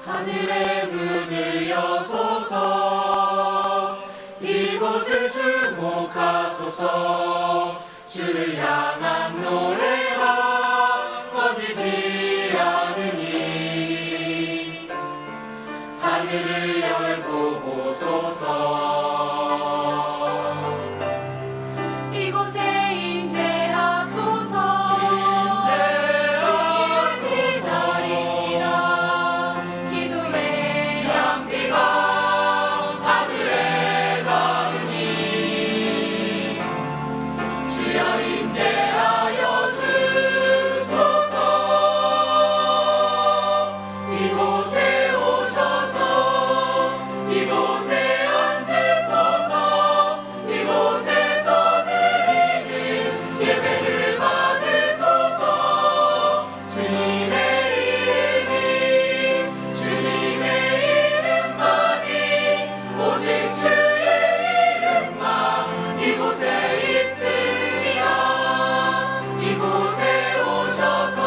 하늘의 문을 여소서. 이곳을 주목하소서. 주를 향한 노래가 꺼지지 않으니 하늘을 열고 보소서. 이곳에 임재하소서. 주님의 기다립니다. 기도의 양비가 하늘에 닿으니 주여 임재하여 주소서. 이곳에 오셔서 이곳에 앉으소서. 이곳에서 드리는 예배를 받으소서. 주님의 이름만이 오직 주의 이름만 이곳에 있습니다. 이곳에 오셔서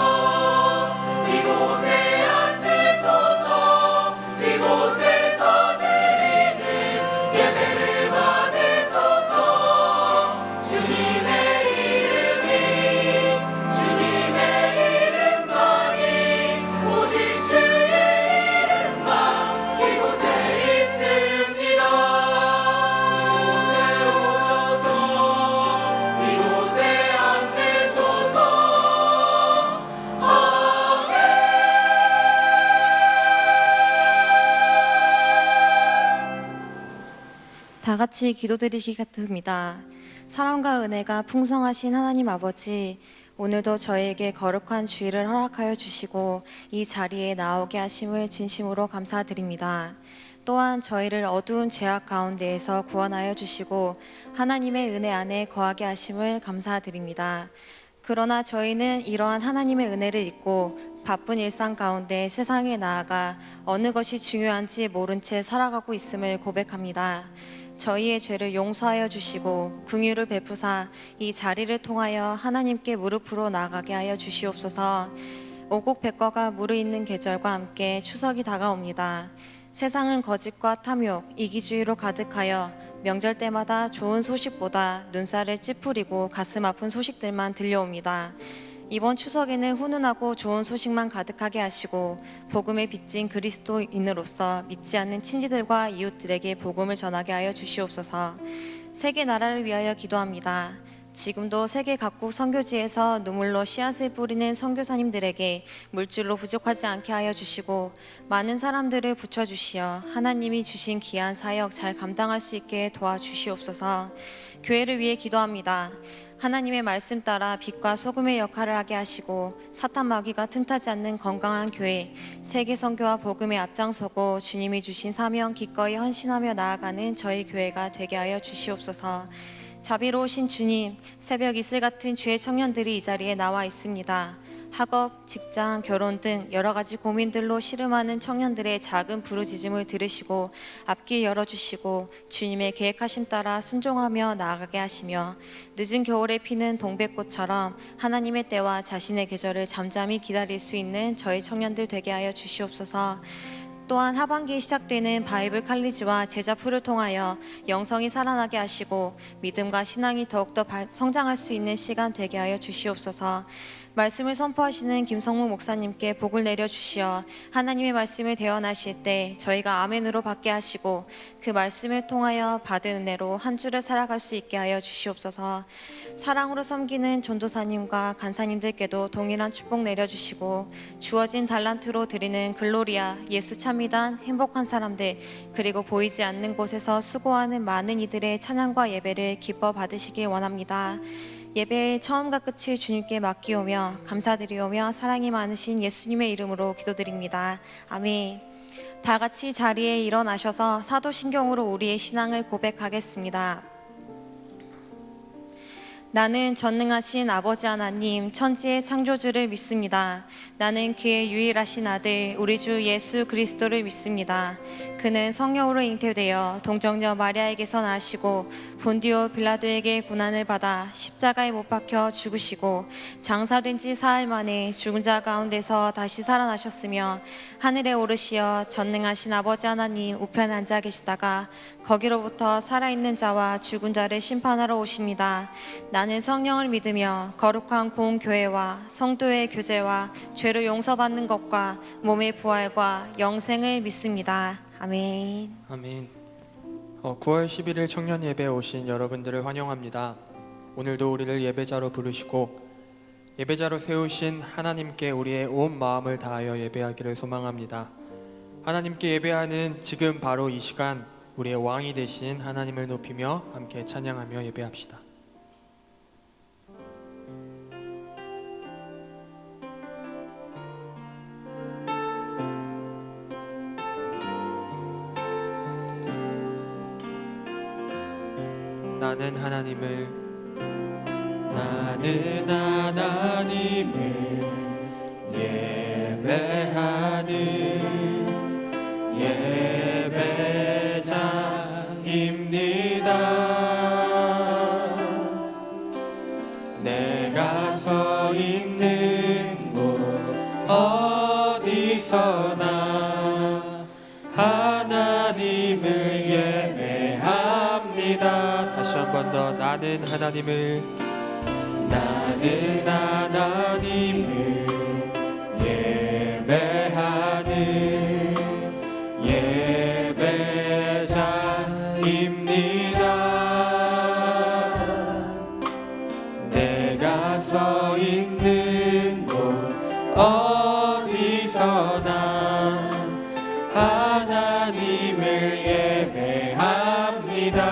이곳에 앉으소서. 이곳에서 드리는 예배를 받으소서. 주님의 이름만이 오직 주의 이름만 이곳에 있습니다. 이곳에 오셔서 이곳에 앉으소서. 아멘. 다 같이 기도드리겠습니다. 사랑과 은혜가 풍성하신 하나님 아버지, 오늘도 저에게 거룩한 주일을 허락하여 주시고 이 자리에 나오게 하심을 진심으로 감사드립니다. 또한 저희를 어두운 죄악 가운데에서 구원하여 주시고 하나님의 은혜 안에 거하게 하심을 감사드립니다. 그러나 저희는 이러한 하나님의 은혜를 잊고 바쁜 일상 가운데 세상에 나아가 어느 것이 중요한지 모른 채 살아가고 있음을 고백합니다. 저희의 죄를 용서하여 주시고 긍휼을 베푸사 이 자리를 통하여 하나님께 무릎으로 나가게 하여 주시옵소서. 오곡백과가 무르익는 계절과 함께 추석이 다가옵니다. 세상은 거짓과 탐욕, 이기주의로 가득하여 명절 때마다 좋은 소식보다 눈살을 찌푸리고 가슴 아픈 소식들만 들려옵니다. 이번 추석에는 훈훈하고 좋은 소식만 가득하게 하시고 복음의 빚진 그리스도인으로서 믿지 않는 친지들과 이웃들에게 복음을 전하게 하여 주시옵소서. 세계 나라를 위하여 기도합니다. 지금도 세계 각국 선교지에서 눈물로 씨앗을 뿌리는 선교사님들에게 물질로 부족하지 않게 하여 주시고 많은 사람들을 붙여주시어 하나님이 주신 귀한 사역 잘 감당할 수 있게 도와주시옵소서. 교회를 위해 기도합니다. 하나님의 말씀 따라 빛과 소금의 역할을 하게 하시고 사탄 마귀가 틈타지 않는 건강한 교회, 세계 선교와 복음에 앞장서고 주님이 주신 사명 기꺼이 헌신하며 나아가는 저희 교회가 되게 하여 주시옵소서. 자비로우신 주님, 새벽 이슬 같은 주의 청년들이 이 자리에 나와 있습니다. 학업, 직장, 결혼 등 여러 가지 고민들로 씨름하는 청년들의 작은 부르짖음을 들으시고 앞길 열어주시고 주님의 계획하심 따라 순종하며 나아가게 하시며 늦은 겨울에 피는 동백꽃처럼 하나님의 때와 자신의 계절을 잠잠히 기다릴 수 있는 저희 청년들 되게 하여 주시옵소서. 또한 하반기에 시작되는 바이블 칼리지와 제자풀을 통하여 영성이 살아나게 하시고 믿음과 신앙이 더욱더 성장할 수 있는 시간 되게 하여 주시옵소서. 말씀을 선포하시는 김성무 목사님께 복을 내려주시어 하나님의 말씀을 대언하실 때 저희가 아멘으로 받게 하시고 그 말씀을 통하여 받은 은혜로 한 주를 살아갈 수 있게 하여 주시옵소서. 사랑으로 섬기는 전도사님과 간사님들께도 동일한 축복 내려주시고 주어진 달란트로 드리는 글로리아, 예수 참미단, 행복한 사람들 그리고 보이지 않는 곳에서 수고하는 많은 이들의 찬양과 예배를 기뻐 받으시길 원합니다. 예배의 처음과 끝을 주님께 맡기오며 감사드리오며 사랑이 많으신 예수님의 이름으로 기도드립니다. 아멘. 다 같이 자리에 일어나셔서 사도신경으로 우리의 신앙을 고백하겠습니다. 나는 전능하신 아버지 하나님 천지의 창조주를 믿습니다. 나는 그의 유일하신 아들 우리 주 예수 그리스도를 믿습니다. 그는 성령으로 잉태되어 동정녀 마리아에게서 나시고 본디오 빌라도에게 고난을 받아 십자가에 못 박혀 죽으시고 장사된 지 사흘 만에 죽은 자 가운데서 다시 살아나셨으며 하늘에 오르시어 전능하신 아버지 하나님 우편에 앉아 계시다가 거기로부터 살아있는 자와 죽은 자를 심판하러 오십니다. 나는 성령을 믿으며 거룩한 공교회와 성도의 교제와 죄를 용서받는 것과 몸의 부활과 영생을 믿습니다. 아멘. 아멘. 9월 11일 청년 예배에 오신 여러분들을 환영합니다. 오늘도 우리를 예배자로 부르시고 예배자로 세우신 하나님께 우리의 온 마음을 다하여 예배하기를 소망합니다. 하나님께 예배하는 지금 바로 이 시간 우리의 왕이 되신 하나님을 높이며 함께 찬양하며 예배합시다. 나는 하나님을 예배하는 예배자입니다. 내가 서 있는 곳 어디서나 하나님을 예배합니다. 다시 한 번 더 나는 하나님을 예배하는 예배자입니다. 내가 서 있는 곳 어디서나 하나님을 예배합니다.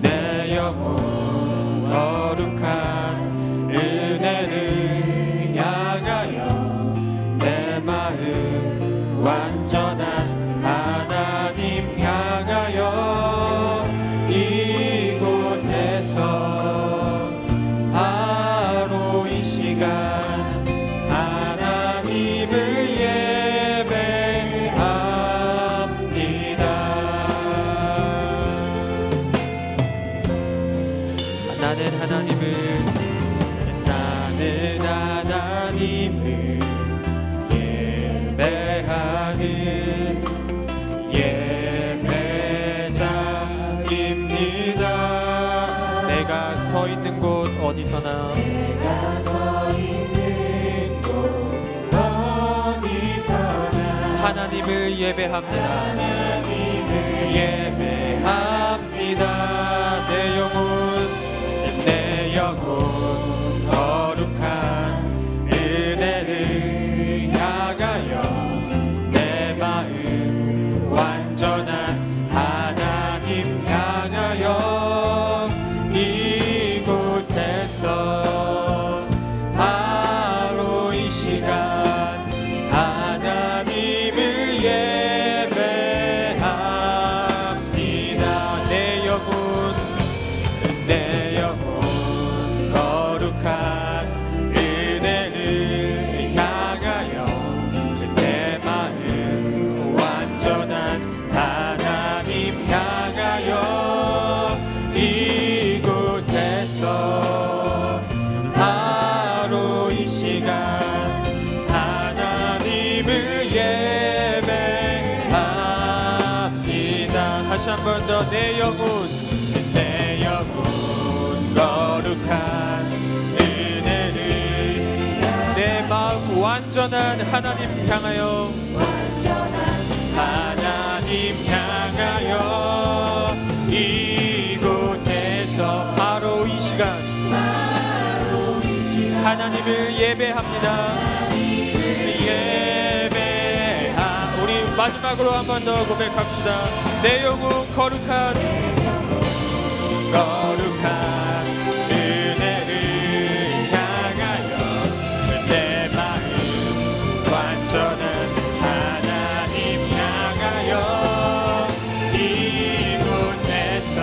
내 영혼 거룩한 은혜를 향하여 내 마음 완전한 하나님 향하여 이곳에서 바로 이 시간 하나님을 예배합니다. 나는 하나님을 예배하는 예배자입니다. 내가 서 있는 곳 어디서나 하나님을 예배합니다. 예배합니다. 내 영혼 거룩한 은혜를 향하여 내 마음 완전한 하나님 향하여 이곳에서 바로 이 시간 하나님을 예배합니다. 내 영혼 거룩한 은혜를 향하여 내 마음 완전한 하나님 향하여 이곳에서 바로 이 시간 하나님을 예배합니다. 다시 한 번 더 내 영혼 거룩한 은혜를 내 마음 완전한 하나님 향하여 이곳에서 바로 이 시간 하나님을 예배합니다. 우리 마지막으로 한 번 더 고백합시다. 내 영혼 거룩한 은혜를 향하여 내 마음 완전한 하나님 향하여 이곳에서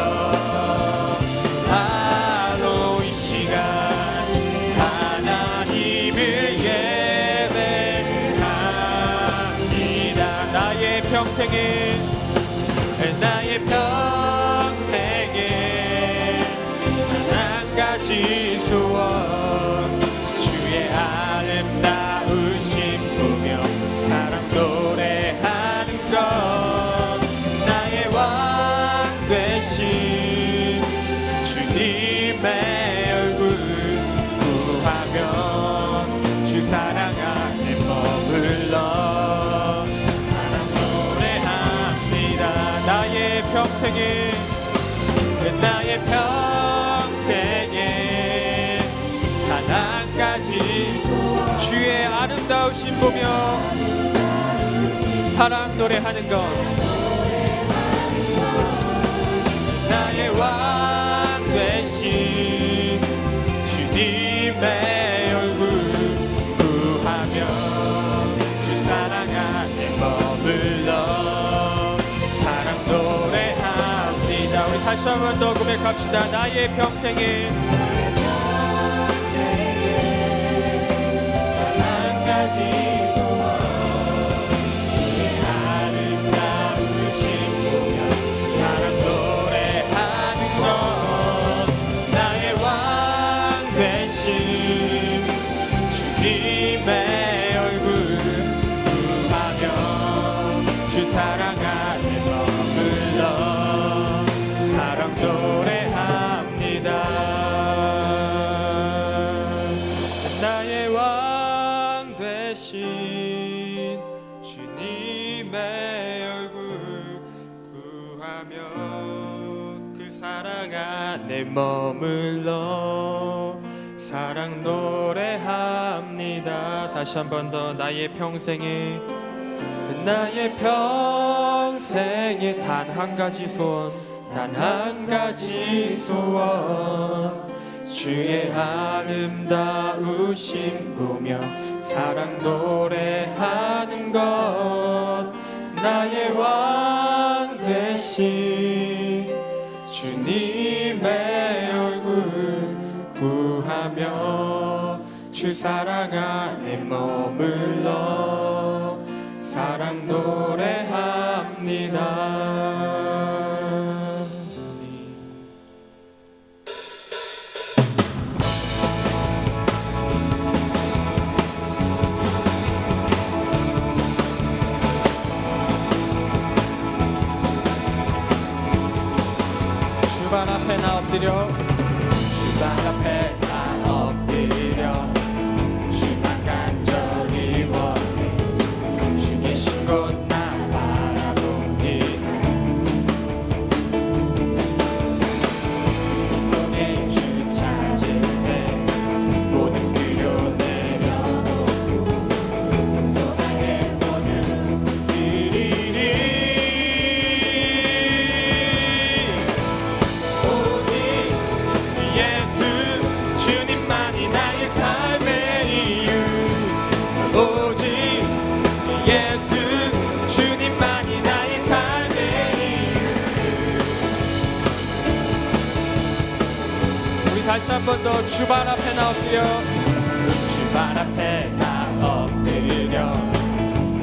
가지 소원 주의 아름다우심 보며 사랑 노래하는 것 나의 왕 되신 주님의 얼굴 구하며 주 사랑 안에 머물러 사랑 노래합니다. 나의 평생에 단 한 가지 주의 아름다우심 보며 사랑 노래하는 것 나의 왕 되신 주님의 얼굴 구하며 주 사랑 안에 머물러 사랑 노래합니다. 우리 다시 한 번 더 고백합시다. 나의 평생에 한 가지 소원 주의 아름다우심 보며 사랑 노래하는 것 나의 왕 되신 주님의 얼굴 구하며 주 사랑 안에 머물러 사랑 노래합니다. 나의 왕 되신 주님의 얼굴 구하며 그 사랑 안에 머물러 사랑 노래합니다. 다시 한 번 더 나의 평생에 단 한 가지 소원 단 한 가지 소원 주의 아름다우심 보며 사랑 노래하는 것 나의 왕 되신 주님의 얼굴 구하며 주 사랑 안에 머물러 사랑 노래합니다. 주발 앞에 나 엎드려 주발 앞에 나 엎드려 주만 간절히 원해 주 계신 곳 나 바라봅니다. 손에 주 찾을 때 모든 필요 내려놓고 겸손하게 모든 드리리 주님만이 나의 삶의 이유 오직 예수 주님만이 나의 삶의 이유 우리 다시 한 번 더 주발 앞에 나 엎드려 주발 앞에 나 엎드려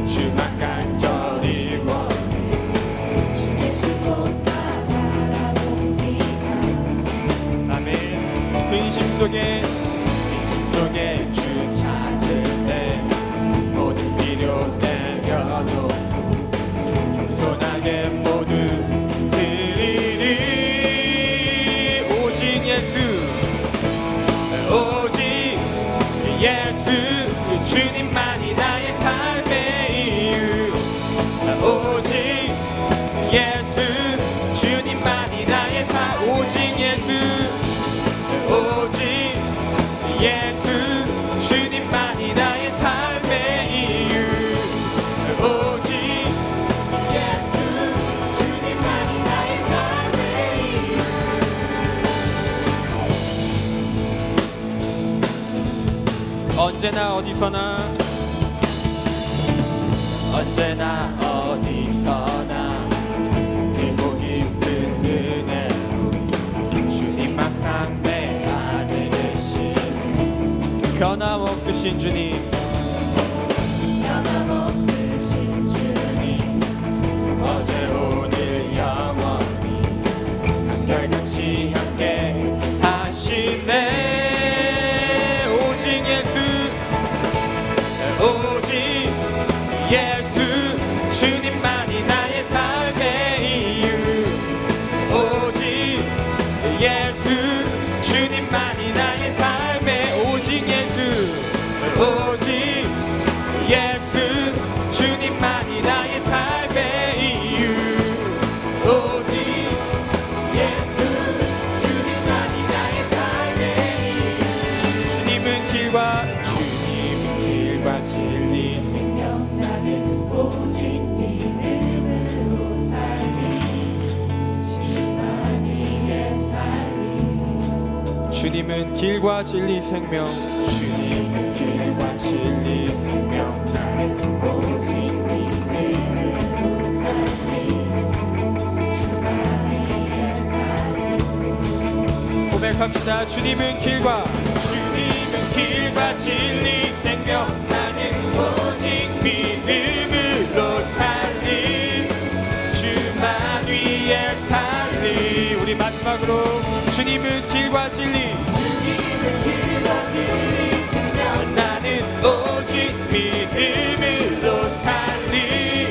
주만 간절히 원해 주 계신 곳 나 바라봅니다. 아멘. 근심 속에 주 찾을 때 모든 필요 내려놓고 겸손하게 모두 드리리 오직 예수 주님만이 나의 삶의 이유 오직 예수 주님만이 나의 삶 오직 예수 주님만이 나의 삶의 이유 오직 예수 주님만이 나의 삶의 이유 언제나 어디서나 크고 깊은 은혜로 주님 항상 내 안에 계시네 변함없으신 주님 어제 오늘 영원히 한결같이 함께 하시 오시네. 오직 예수, 오직 예수, 주님만이 나의 삶의 이유. 오직 예수, 주님만이 나의 삶의 오직 예수, 오직 예수, 주님만이 나의 삶의 이유. 오직 예수, 주님만이 나의 삶의 이유. 주님은 길과 진리 생명, 나는 오직 믿음으로 살리. 주만이 의 삶이. 주님은 길과 진리 생명, 주님은 길과 진리 생명, 나는 오직 믿음으로 살리. 주만이 의 삶이. 고백합시다. 주님은 길과 진리 생명, 나는 오직 믿음으로 살리. 주만 위에 살리. 우리 마지막으로 주님은 길과 진리 생명, 나는 오직 믿음으로 살리.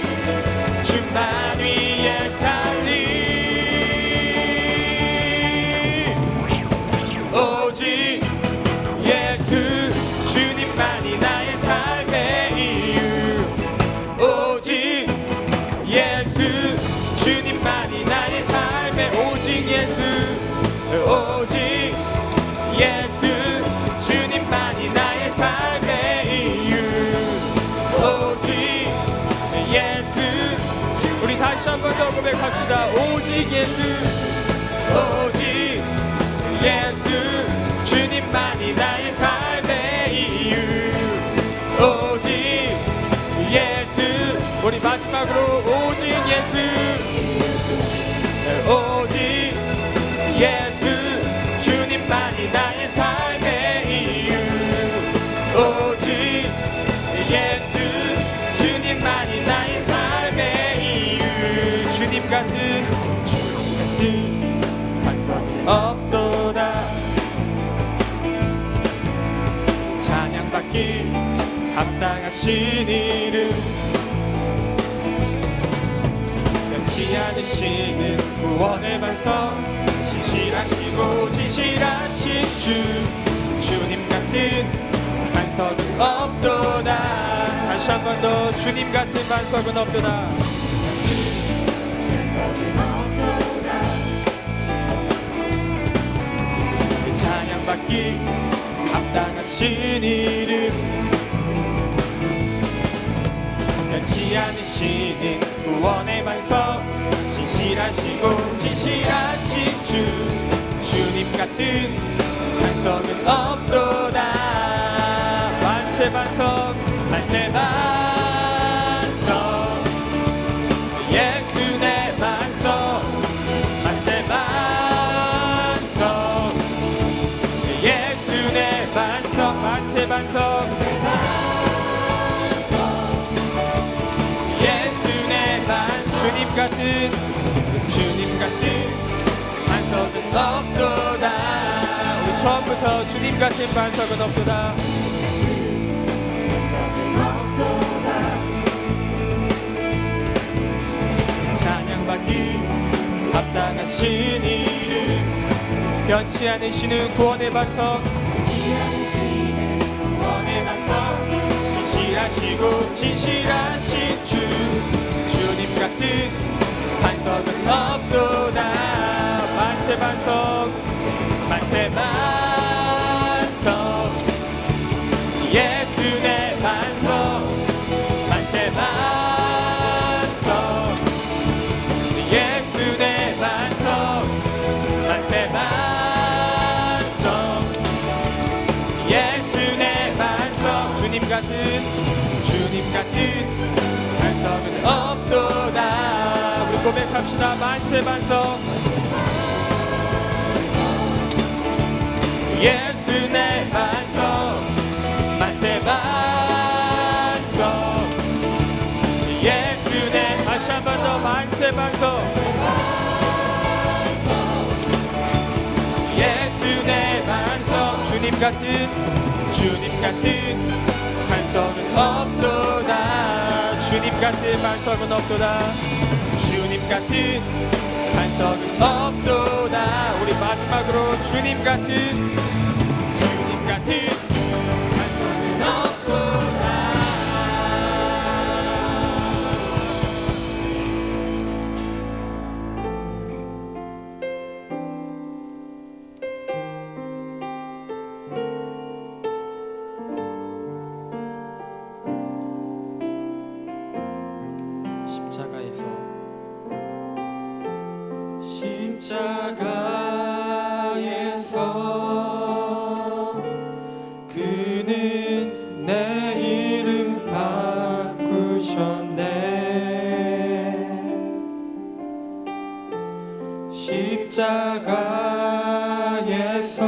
주만 위에 살리. 오직 예수, 주님만이 나의 삶의 이유. 오직 예수, 주님만이 나의 삶의 오직 예수, 오직 예수, 주님만이 나의 삶의 이유. 오직 예수. 우리 다시 한 번 더 고백합시다. 오직 예수, 오직 예수, 주님만이 나의 삶의 이유. 오직 예수. 우리 마지막으로 오직 예수, 오직 예수, 주님만이 나의 삶의 이유. 오직 예수, 주님만이 나의 삶의 이유. 주님 같은 반석이 없도다. 찬양받기 합당하신 이름, 변치 않으시는 구원의 반석, 신실하시고 진실하신 주. 주님 같은 반석은 없도다. 다시 한 번 더. 주님 같은 반석은 없도다. 찬양받기 합당하신 이름, 변치 않으시는 구원의 반석, 신실하시고 진실하신 주. 주님 같은 반석은 없도다. 만세 반석, 만세 반석, 예수 내 반석. 만세 반석, 예수 내 반석. 만세 반석, 예수 내 반석. 주님 같은 반석은 없도다. 우리 처음부터 주님 같은 반석은 없도다. 찬양받기 합당하신 이름, 변치 않으시는 구원의 반석, 신실하시고 진실하신 주. 주님 같은 반석은 없도다. 만세 반석, 만세 반석, 예수 내 반석. 만세 반석, 예수 내 반석. 만세 반석, 예수 내 반석. 주님 같은 반석은 없도다. 우리 고백합시다. 만세 반석, 예수 내 반석. 만세 반석, 예수 내. 다시 한 번 더. 만세 반석, 예수 내 반석. 주님 같은 반석은 없도다. 주님 같은 반석은 없도다. 주님 같은 반석은 없도다. 우리 마지막으로 주님 같은 반석은 없도다. 십자가에서 그는 내 이름 바꾸셨네. 십자가에서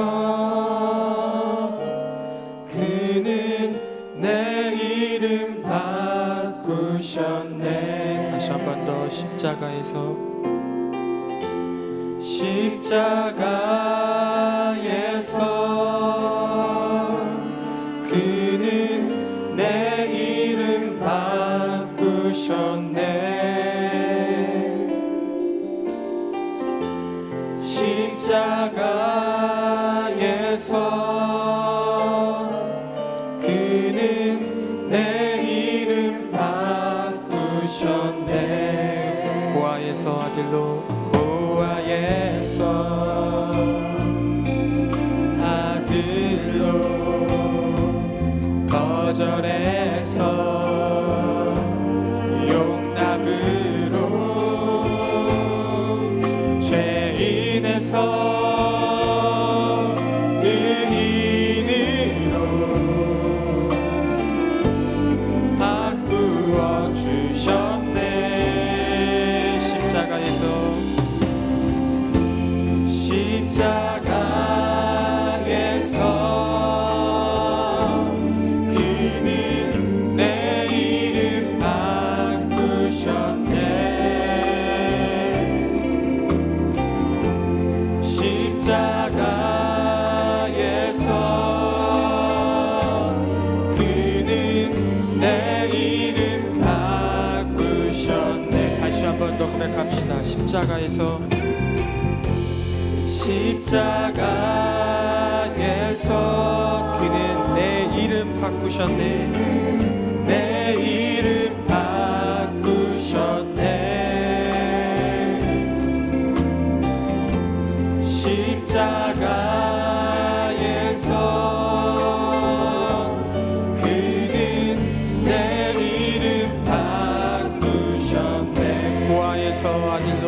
그는 내 이름 바꾸셨네. 다시 한 번 더. 십자가에서 그는 내 이름 바꾸셨네. 십자가에서 그는 내 이름 바꾸셨네. 고아에서 아들로 거절해서 용납으로 죄인에서 의인으로 바꾸어 주셨네. 십자가에서 그는 내 이름 바꾸셨네. 십자가에서 그는 내 이름 바꾸셨네. 다시 한 번 더 고백합시다. 십자가에서 그는 내 이름 바꾸셨네. 내 이름 바꾸셨네. 십자가에서 그는 내 이름 바꾸셨네. 고아에서 아들로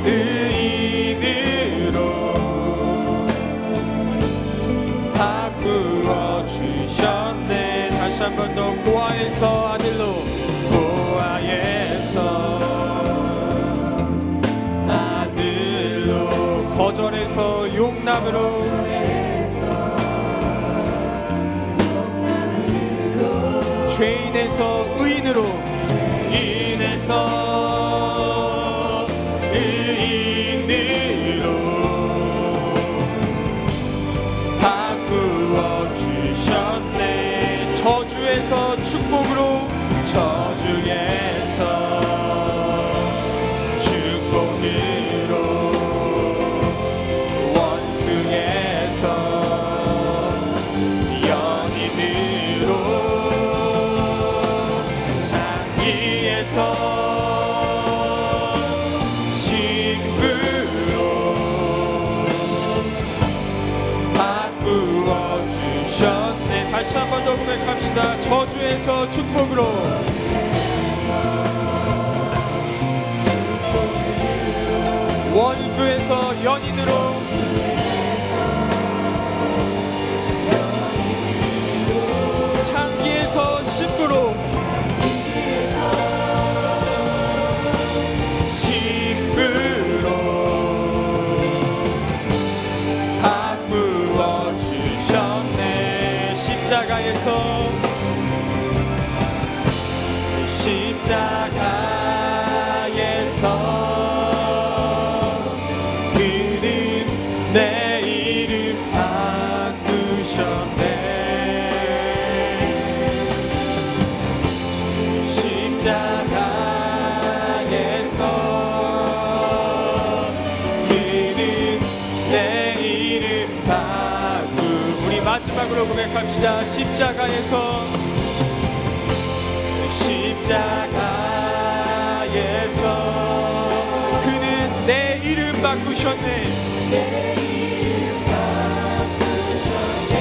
의인으로 바꾸어 주셨네. 다시 한 번 더. 고아에서 아들로 거절해서 용납으로 죄인에서 의인으로 바꾸어 주셨네. 저주에서 축복으로 원수에서 연인으로 장기에서 신부로 바꾸어 주셨네. 다시 한 번 더 고백합시다. 저주에서 축복으로 원수에서 연인으로 창기에서 신부로 십자가에서 그는 내 이름 바꾸셨네. 십자가에서 그는 내 이름 바꾸. 우리 마지막으로 고백합시다. 십자가에서 그는 내 이름 바꾸셨네. 내 이름 바꾸셨네.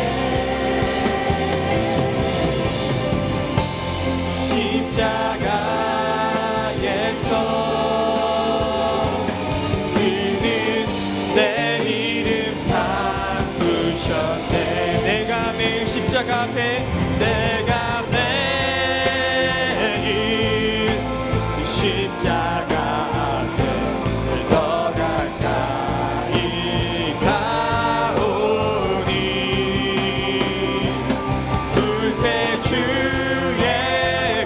십자가에서 그는 내 이름 바꾸셨네. 내가 매일 십자가 앞에 내가 십자가 앞에 더 가까이 가오니 구세주의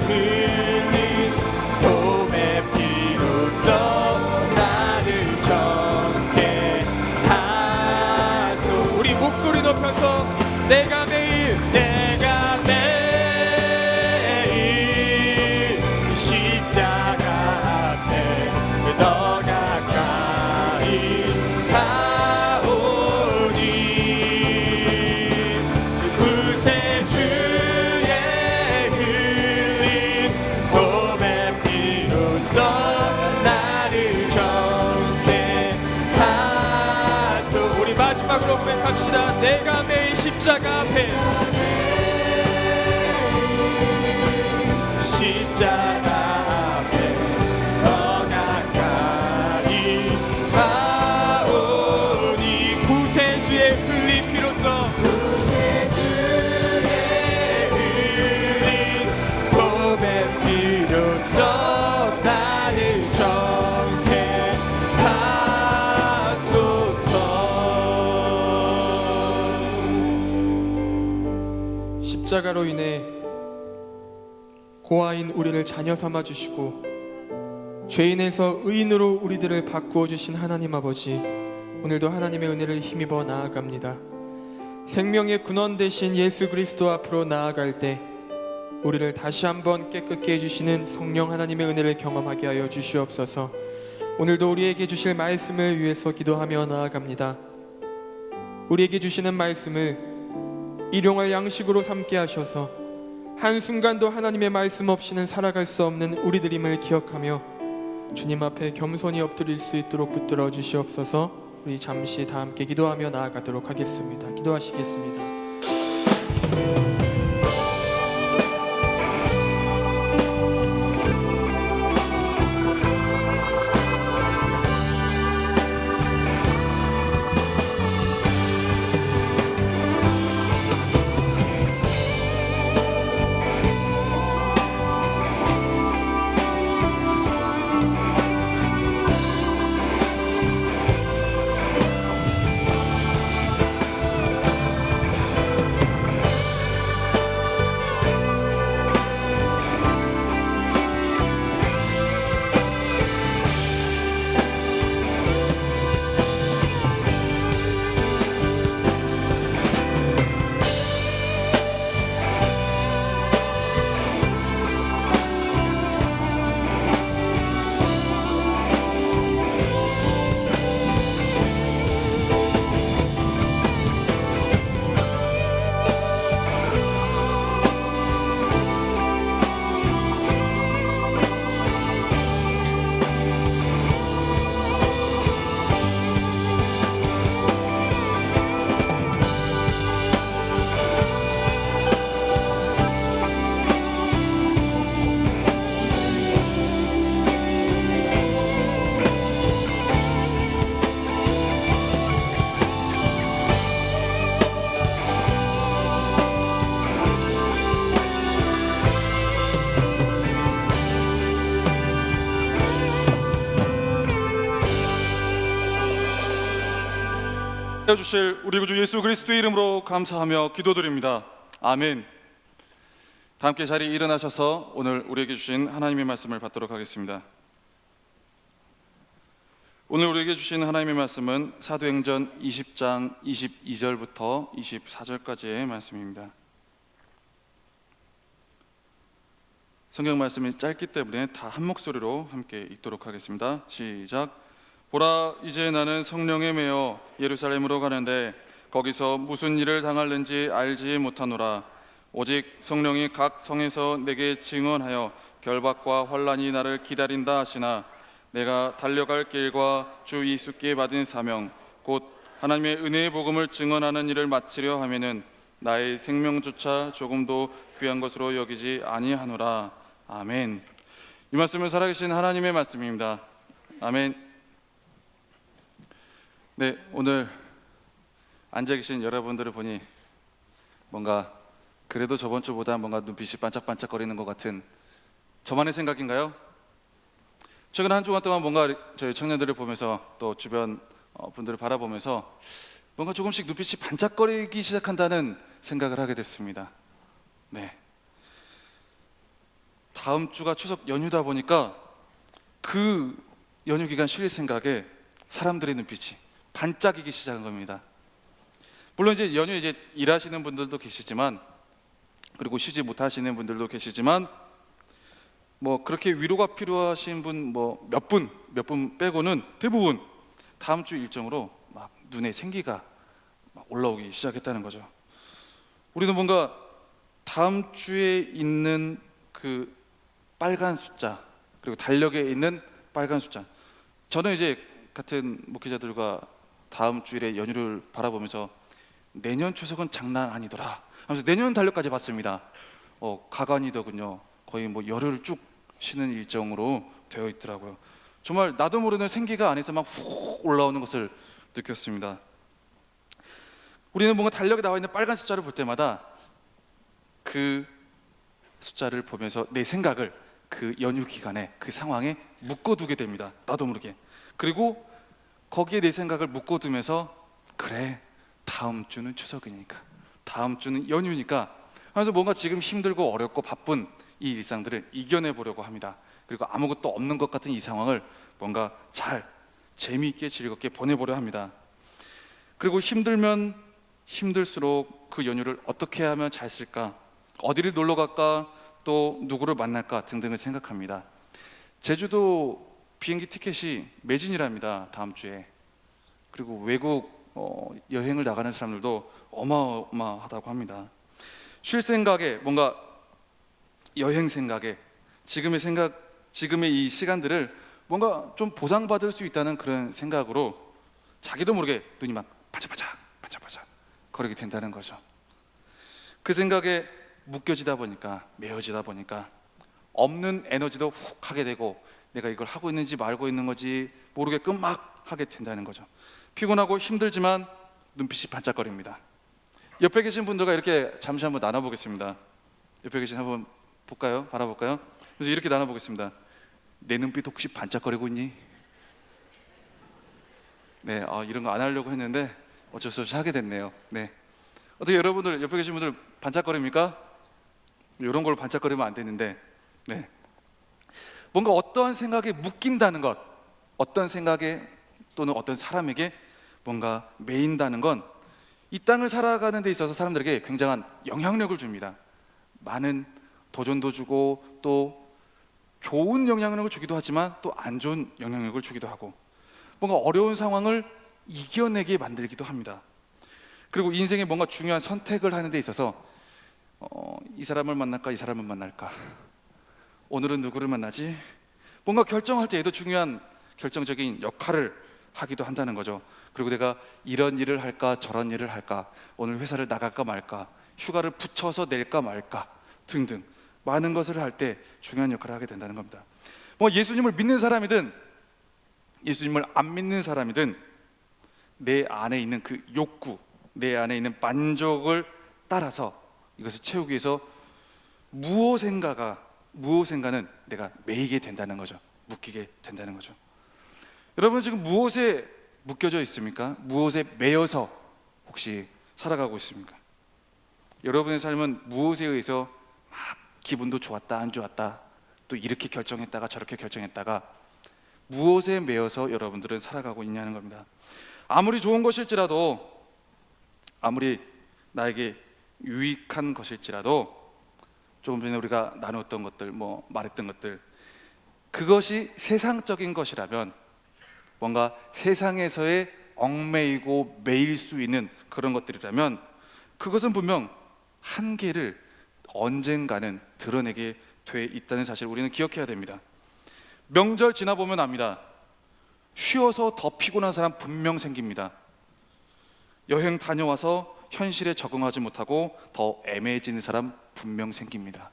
흘린 도의 피로써 나를 정케 하소. 우리 목소리 높여서 내가 매일 십자가 더 가까이 가오니 구세주의 흘린 도의 피로써 나를 정케 하소. 우리 마지막으로 고백합시다. 내가 매일 십자가 앞에 십자가 앞에 더 가까이 가오니 구세주의 흘린 피로써 흘린 보배 피로써 나를 정케 하소서. 십자가로 인해 고아인 우리를 자녀 삼아 주시고 죄인에서 의인으로 우리들을 바꾸어 주신 하나님 아버지, 오늘도 하나님의 은혜를 힘입어 나아갑니다. 생명의 근원 되신 예수 그리스도 앞으로 나아갈 때 우리를 다시 한번 깨끗게 해주시는 성령 하나님의 은혜를 경험하게 하여 주시옵소서. 오늘도 우리에게 주실 말씀을 위해서 기도하며 나아갑니다. 우리에게 주시는 말씀을 일용할 양식으로 삼게 하셔서 한순간도 하나님의 말씀 없이는 살아갈 수 없는 우리들임을 기억하며 주님 앞에 겸손히 엎드릴 수 있도록 붙들어 주시옵소서. 우리 잠시 다 함께 기도하며 나아가도록 하겠습니다. 기도하시겠습니다. 주실 우리 구주 예수 그리스도의 이름으로 감사하며 기도드립니다. 아멘. 다 함께 자리에 일어나셔서 오늘 우리에게 주신 하나님의 말씀을 받도록 하겠습니다. 오늘 우리에게 주신 하나님의 말씀은 사도행전 20장 22절부터 24절까지의 말씀입니다. 성경 말씀이 짧기 때문에 다 한 목소리로 함께 읽도록 하겠습니다. 시작. 보라, 이제 나는 성령에 매여 예루살렘으로 가는데 거기서 무슨 일을 당할는지 알지 못하노라. 오직 성령이 각 성에서 내게 증언하여 결박과 환난이 나를 기다린다 하시나 내가 달려갈 길과 주 예수께 받은 사명 곧 하나님의 은혜의 복음을 증언하는 일을 마치려 하면은 나의 생명조차 조금도 귀한 것으로 여기지 아니하노라. 아멘. 이 말씀은 살아계신 하나님의 말씀입니다. 아멘. 네, 오늘 앉아 계신 여러분들을 보니 뭔가 그래도 저번 주보다 뭔가 눈빛이 반짝반짝거리는 것 같은 저만의 생각인가요? 최근 한 주간 동안 뭔가 저희 청년들을 보면서 또 주변 분들을 바라보면서 뭔가 조금씩 눈빛이 반짝거리기 시작한다는 생각을 하게 됐습니다. 네. 다음 주가 추석 연휴다 보니까 그 연휴 기간 쉴 생각에 사람들의 눈빛이 반짝이기 시작한 겁니다. 물론 이제 연휴 이제 일하시는 분들도 계시지만 그리고 쉬지 못하시는 분들도 계시지만 뭐 그렇게 위로가 필요하신 분 뭐 몇 분 빼고는 대부분 다음 주 일정으로 막 눈에 생기가 막 올라오기 시작했다는 거죠. 우리는 뭔가 다음 주에 있는 그 빨간 숫자 그리고 달력에 있는 빨간 숫자, 저는 이제 같은 목회자들과 다음 주일에 연휴를 바라보면서 내년 추석은 장난 아니더라 하면서 내년 달력까지 봤습니다. 가관이더군요. 거의 뭐 열흘 쭉 쉬는 일정으로 되어 있더라고요. 정말 나도 모르는 생기가 안에서 막 훅 올라오는 것을 느꼈습니다. 우리는 뭔가 달력에 나와 있는 빨간 숫자를 볼 때마다 그 숫자를 보면서 내 생각을 그 연휴 기간에 그 상황에 묶어두게 됩니다. 나도 모르게. 그리고 거기에 내 생각을 묶어두면서 그래, 다음 주는 추석이니까, 다음 주는 연휴니까 하면서 뭔가 지금 힘들고 어렵고 바쁜 이 일상들을 이겨내 보려고 합니다. 그리고 아무것도 없는 것 같은 이 상황을 뭔가 잘 재미있게 즐겁게 보내보려 합니다. 그리고 힘들면 힘들수록 그 연휴를 어떻게 하면 잘 쓸까, 어디를 놀러 갈까, 또 누구를 만날까 등등을 생각합니다. 제주도 비행기 티켓이 매진이랍니다. 다음 주에. 그리고 외국 여행을 나가는 사람들도 어마어마하다고 합니다. 쉴 생각에, 뭔가 여행 생각에, 지금의 이 시간들을 뭔가 좀 보상받을 수 있다는 그런 생각으로 자기도 모르게 눈이 막 반짝반짝 거리게 된다는 거죠. 그 생각에 묶여지다 보니까, 메어지다 보니까 없는 에너지도 훅 하게 되고 내가 이걸 하고 있는지 말고 있는 건지 모르게끔 막 하게 된다는 거죠. 피곤하고 힘들지만 눈빛이 반짝거립니다. 옆에 계신 분들과 이렇게 잠시 한번 나눠보겠습니다. 옆에 계신 한번 볼까요? 바라볼까요? 그래서 이렇게 나눠보겠습니다. 내 눈빛 혹시 반짝거리고 있니? 네, 이런 거 안 하려고 했는데 어쩔 수 없이 하게 됐네요. 네, 어떻게 여러분들 옆에 계신 분들 반짝거립니까? 이런 걸 반짝거리면 안 되는데, 네, 뭔가 어떠한 생각에 묶인다는 것, 어떤 생각에 또는 어떤 사람에게 뭔가 매인다는 건 이 땅을 살아가는 데 있어서 사람들에게 굉장한 영향력을 줍니다. 많은 도전도 주고 또 좋은 영향력을 주기도 하지만 또 안 좋은 영향력을 주기도 하고 뭔가 어려운 상황을 이겨내게 만들기도 합니다. 그리고 인생에 뭔가 중요한 선택을 하는 데 있어서 이 사람을 만날까 이 사람을 만날까, 오늘은 누구를 만나지, 뭔가 결정할 때에도 중요한 결정적인 역할을 하기도 한다는 거죠. 그리고 내가 이런 일을 할까 저런 일을 할까, 오늘 회사를 나갈까 말까, 휴가를 붙여서 낼까 말까 등등 많은 것을 할 때 중요한 역할을 하게 된다는 겁니다. 뭐 예수님을 믿는 사람이든 예수님을 안 믿는 사람이든 내 안에 있는 그 욕구, 내 안에 있는 만족을 따라서 이것을 채우기 위해서 무엇인가는 내가 매이게 된다는 거죠. 묶이게 된다는 거죠. 여러분 지금 무엇에 묶여져 있습니까? 무엇에 매여서 혹시 살아가고 있습니까? 여러분의 삶은 무엇에 의해서 막 기분도 좋았다 안 좋았다, 또 이렇게 결정했다가 저렇게 결정했다가 무엇에 매여서 여러분들은 살아가고 있냐는 겁니다. 아무리 좋은 것일지라도, 아무리 나에게 유익한 것일지라도, 조금 전에 우리가 나누었던 것들, 말했던 것들, 그것이 세상적인 것이라면, 뭔가 세상에서의 얽매이고 매일 수 있는 그런 것들이라면, 그것은 분명 한계를 언젠가는 드러내게 돼 있다는 사실을 우리는 기억해야 됩니다. 명절 지나보면 압니다. 쉬어서 더 피곤한 사람 분명 생깁니다. 여행 다녀와서 현실에 적응하지 못하고 더 애매해지는 사람 분명 생깁니다.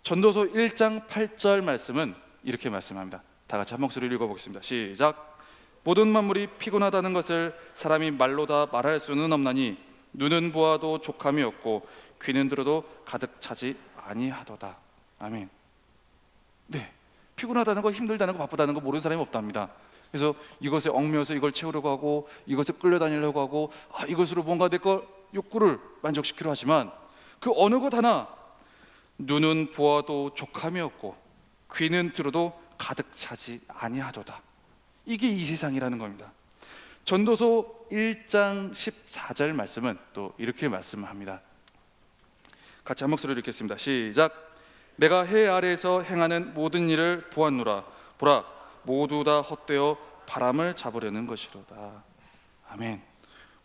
전도서 1장 8절 말씀은 이렇게 말씀합니다. 다 같이 한 목소리로 읽어보겠습니다. 시작. 모든 만물이 피곤하다는 것을 사람이 말로 다 말할 수는 없나니 눈은 보아도 족함이 없고 귀는 들어도 가득 차지 아니하도다. 아멘. 네, 피곤하다는 거, 힘들다는 거, 바쁘다는 거 모르는 사람이 없답니다. 그래서 이것에 얽매여서 이걸 채우려고 하고, 이것에 끌려다니려고 하고, 이것으로 뭔가 내 걸 욕구를 만족시키려 하지만, 그 어느 것 하나 눈은 보아도 족함이 없고 귀는 들어도 가득 차지 아니하도다. 이게 이 세상이라는 겁니다. 전도서 1장 14절 말씀은 또 이렇게 말씀합니다. 같이 한 목소리로 읽겠습니다. 시작. 내가 해 아래에서 행하는 모든 일을 보았노라. 보라, 모두 다 헛되어 바람을 잡으려는 것이로다. 아멘.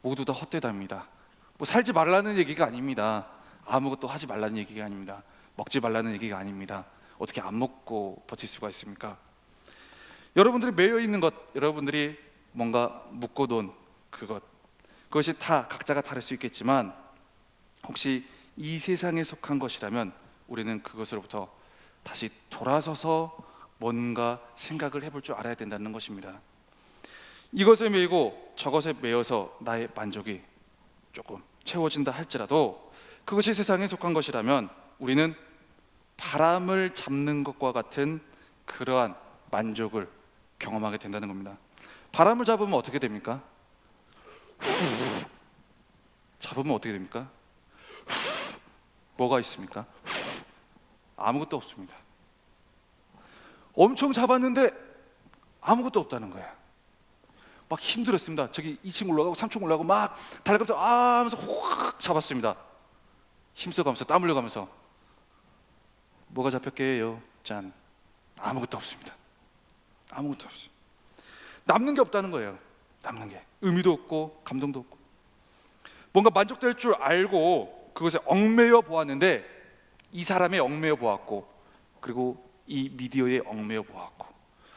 모두 다 헛되답니다. 살지 말라는 얘기가 아닙니다. 아무것도 하지 말라는 얘기가 아닙니다. 먹지 말라는 얘기가 아닙니다. 어떻게 안 먹고 버틸 수가 있습니까? 여러분들이 매여 있는 것, 여러분들이 뭔가 묶어둔 그것이 다 각자가 다를 수 있겠지만, 혹시 이 세상에 속한 것이라면 우리는 그것으로부터 다시 돌아서서 뭔가 생각을 해볼 줄 알아야 된다는 것입니다. 이것에 매이고 저것에 매여서 나의 만족이 조금 채워진다 할지라도, 그것이 세상에 속한 것이라면 우리는 바람을 잡는 것과 같은 그러한 만족을 경험하게 된다는 겁니다. 바람을 잡으면 어떻게 됩니까? 잡으면 어떻게 됩니까? 뭐가 있습니까? 아무것도 없습니다. 엄청 잡았는데 아무것도 없다는 거예요. 막 힘들었습니다. 저기 2층 올라가고 3층 올라가고 막 달려가면서 하면서 확 잡았습니다. 힘써가면서 땀 흘려가면서 뭐가 잡혔게요? 짠. 아무것도 없습니다. 아무것도 없어요. 남는 게 없다는 거예요. 남는 게 의미도 없고 감동도 없고, 뭔가 만족될 줄 알고 그것에 얽매여 보았는데, 이 사람에 얽매여 보았고, 그리고 이 미디어에 얽매여 보았고,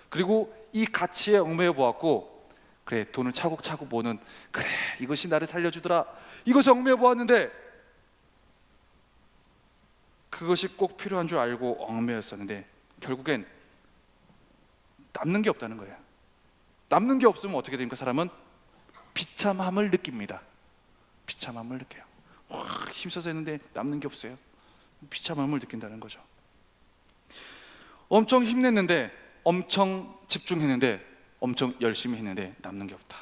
그리고 이 가치에 얽매여 보았고, 그래 돈을 차곡차곡 모는, 그래 이것이 나를 살려주더라, 이것에 얽매여 보았는데 그것이 꼭 필요한 줄 알고 얽매였었는데 결국엔 남는 게 없다는 거예요. 남는 게 없으면 어떻게 됩니까? 사람은 비참함을 느낍니다. 비참함을 느껴요. 힘써서 했는데 남는 게 없어요. 비참함을 느낀다는 거죠. 엄청 힘냈는데, 엄청 집중했는데, 엄청 열심히 했는데 남는 게 없다.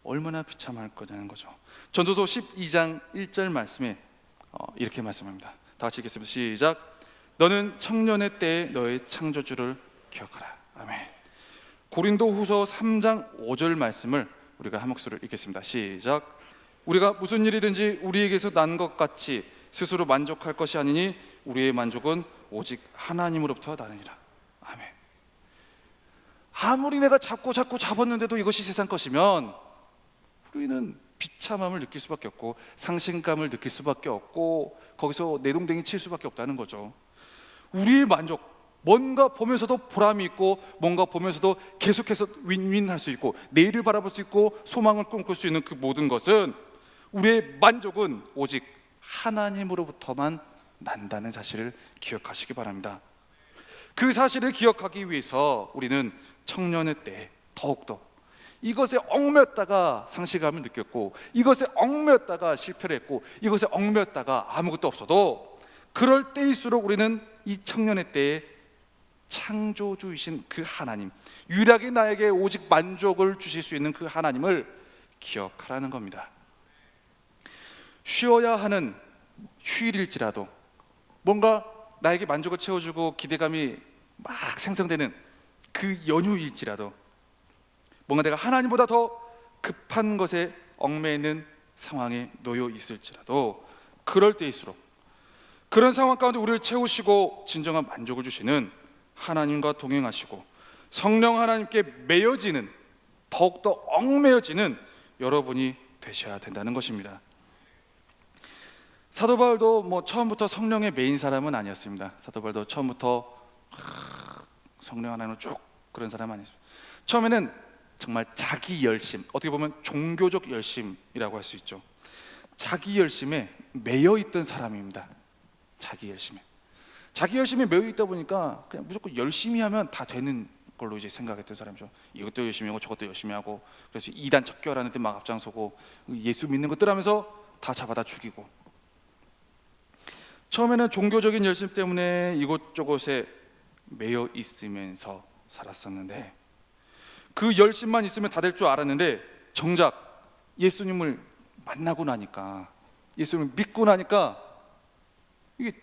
얼마나 비참할 거냐는 거죠. 전도서 12장 1절 말씀에 이렇게 말씀합니다. 다 같이 읽겠습니다. 시작. 너는 청년의 때에 너의 창조주를 기억하라. 아멘. 고린도후서 3장 5절 말씀을 우리가 한 목소리로 읽겠습니다. 시작. 우리가 무슨 일이든지 우리에게서 난 것 같이 스스로 만족할 것이 아니니 우리의 만족은 오직 하나님으로부터 나느니라. 아멘. 아무리 내가 잡았는데도 이것이 세상 것이면 우리는 비참함을 느낄 수밖에 없고, 상실감을 느낄 수밖에 없고, 거기서 내동댕이 칠 수밖에 없다는 거죠. 우리의 만족, 뭔가 보면서도 보람이 있고, 뭔가 보면서도 계속해서 윈윈할 수 있고, 내일을 바라볼 수 있고, 소망을 꿈꿀 수 있는 그 모든 것은, 우리의 만족은 오직 하나님으로부터만 난다는 사실을 기억하시기 바랍니다. 그 사실을 기억하기 위해서 우리는 청년의 때에 더욱더 이것에 얽매였다가 상실감을 느꼈고, 이것에 얽매였다가 실패를 했고, 이것에 얽매였다가 아무것도 없어도, 그럴 때일수록 우리는 이 청년의 때에 창조주이신 그 하나님, 유일하게 나에게 오직 만족을 주실 수 있는 그 하나님을 기억하라는 겁니다. 쉬어야 하는 휴일일지라도, 뭔가 나에게 만족을 채워주고 기대감이 막 생성되는 그 연휴일지라도, 뭔가 내가 하나님보다 더 급한 것에 얽매이는 상황에 놓여 있을지라도, 그럴 때일수록 그런 상황 가운데 우리를 채우시고 진정한 만족을 주시는 하나님과 동행하시고 성령 하나님께 매여지는, 더욱더 얽매여지는 여러분이 되셔야 된다는 것입니다. 사도 바울도 처음부터 성령의 매인 사람은 아니었습니다. 사도 바울도 처음부터 성령 하나님으로 쭉 그런 사람 아니었습니다. 처음에는 정말 자기 열심, 어떻게 보면 종교적 열심이라고 할 수 있죠. 자기 열심에 매여 있던 사람입니다. 자기 열심에 매여 있다 보니까 그냥 무조건 열심히 하면 다 되는 걸로 이제 생각했던 사람이죠. 이것도 열심히 하고 저것도 열심히 하고, 그래서 이단 척결하는 데 막 앞장서고 예수 믿는 것들 하면서 다 잡아다 죽이고, 처음에는 종교적인 열심 때문에 이곳저곳에 매여 있으면서 살았었는데, 그 열심만 있으면 다 될 줄 알았는데, 정작 예수님을 만나고 나니까, 예수님을 믿고 나니까 이게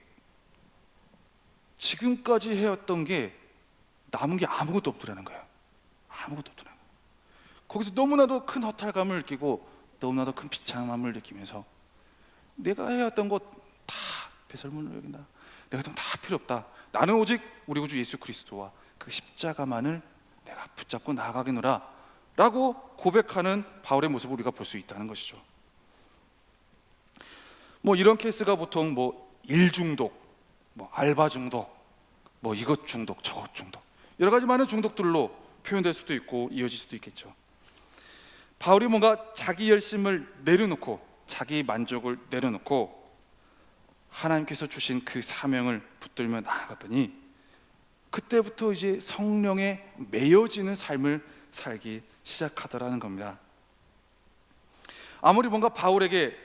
지금까지 해왔던 게 남은 게 아무것도 없더라는 거예요. 아무것도 없더라는 거예요. 거기서 너무나도 큰 허탈감을 느끼고 너무나도 큰 비참함을 느끼면서 내가 해왔던 것 다 배설물로 여긴다. 내가 했던 다 필요 없다. 나는 오직 우리 구주 예수 그리스도와 그 십자가만을 내가 붙잡고 나아가겠노라 라고 고백하는 바울의 모습을 우리가 볼 수 있다는 것이죠. 이런 케이스가 보통 일 중독, 알바 중독, 이것 중독, 저것 중독, 여러 가지 많은 중독들로 표현될 수도 있고 이어질 수도 있겠죠. 바울이 뭔가 자기 열심을 내려놓고 자기 만족을 내려놓고 하나님께서 주신 그 사명을 붙들며 나아갔더니, 그때부터 이제 성령에 매여지는 삶을 살기 시작하더라는 겁니다. 아무리 뭔가 바울에게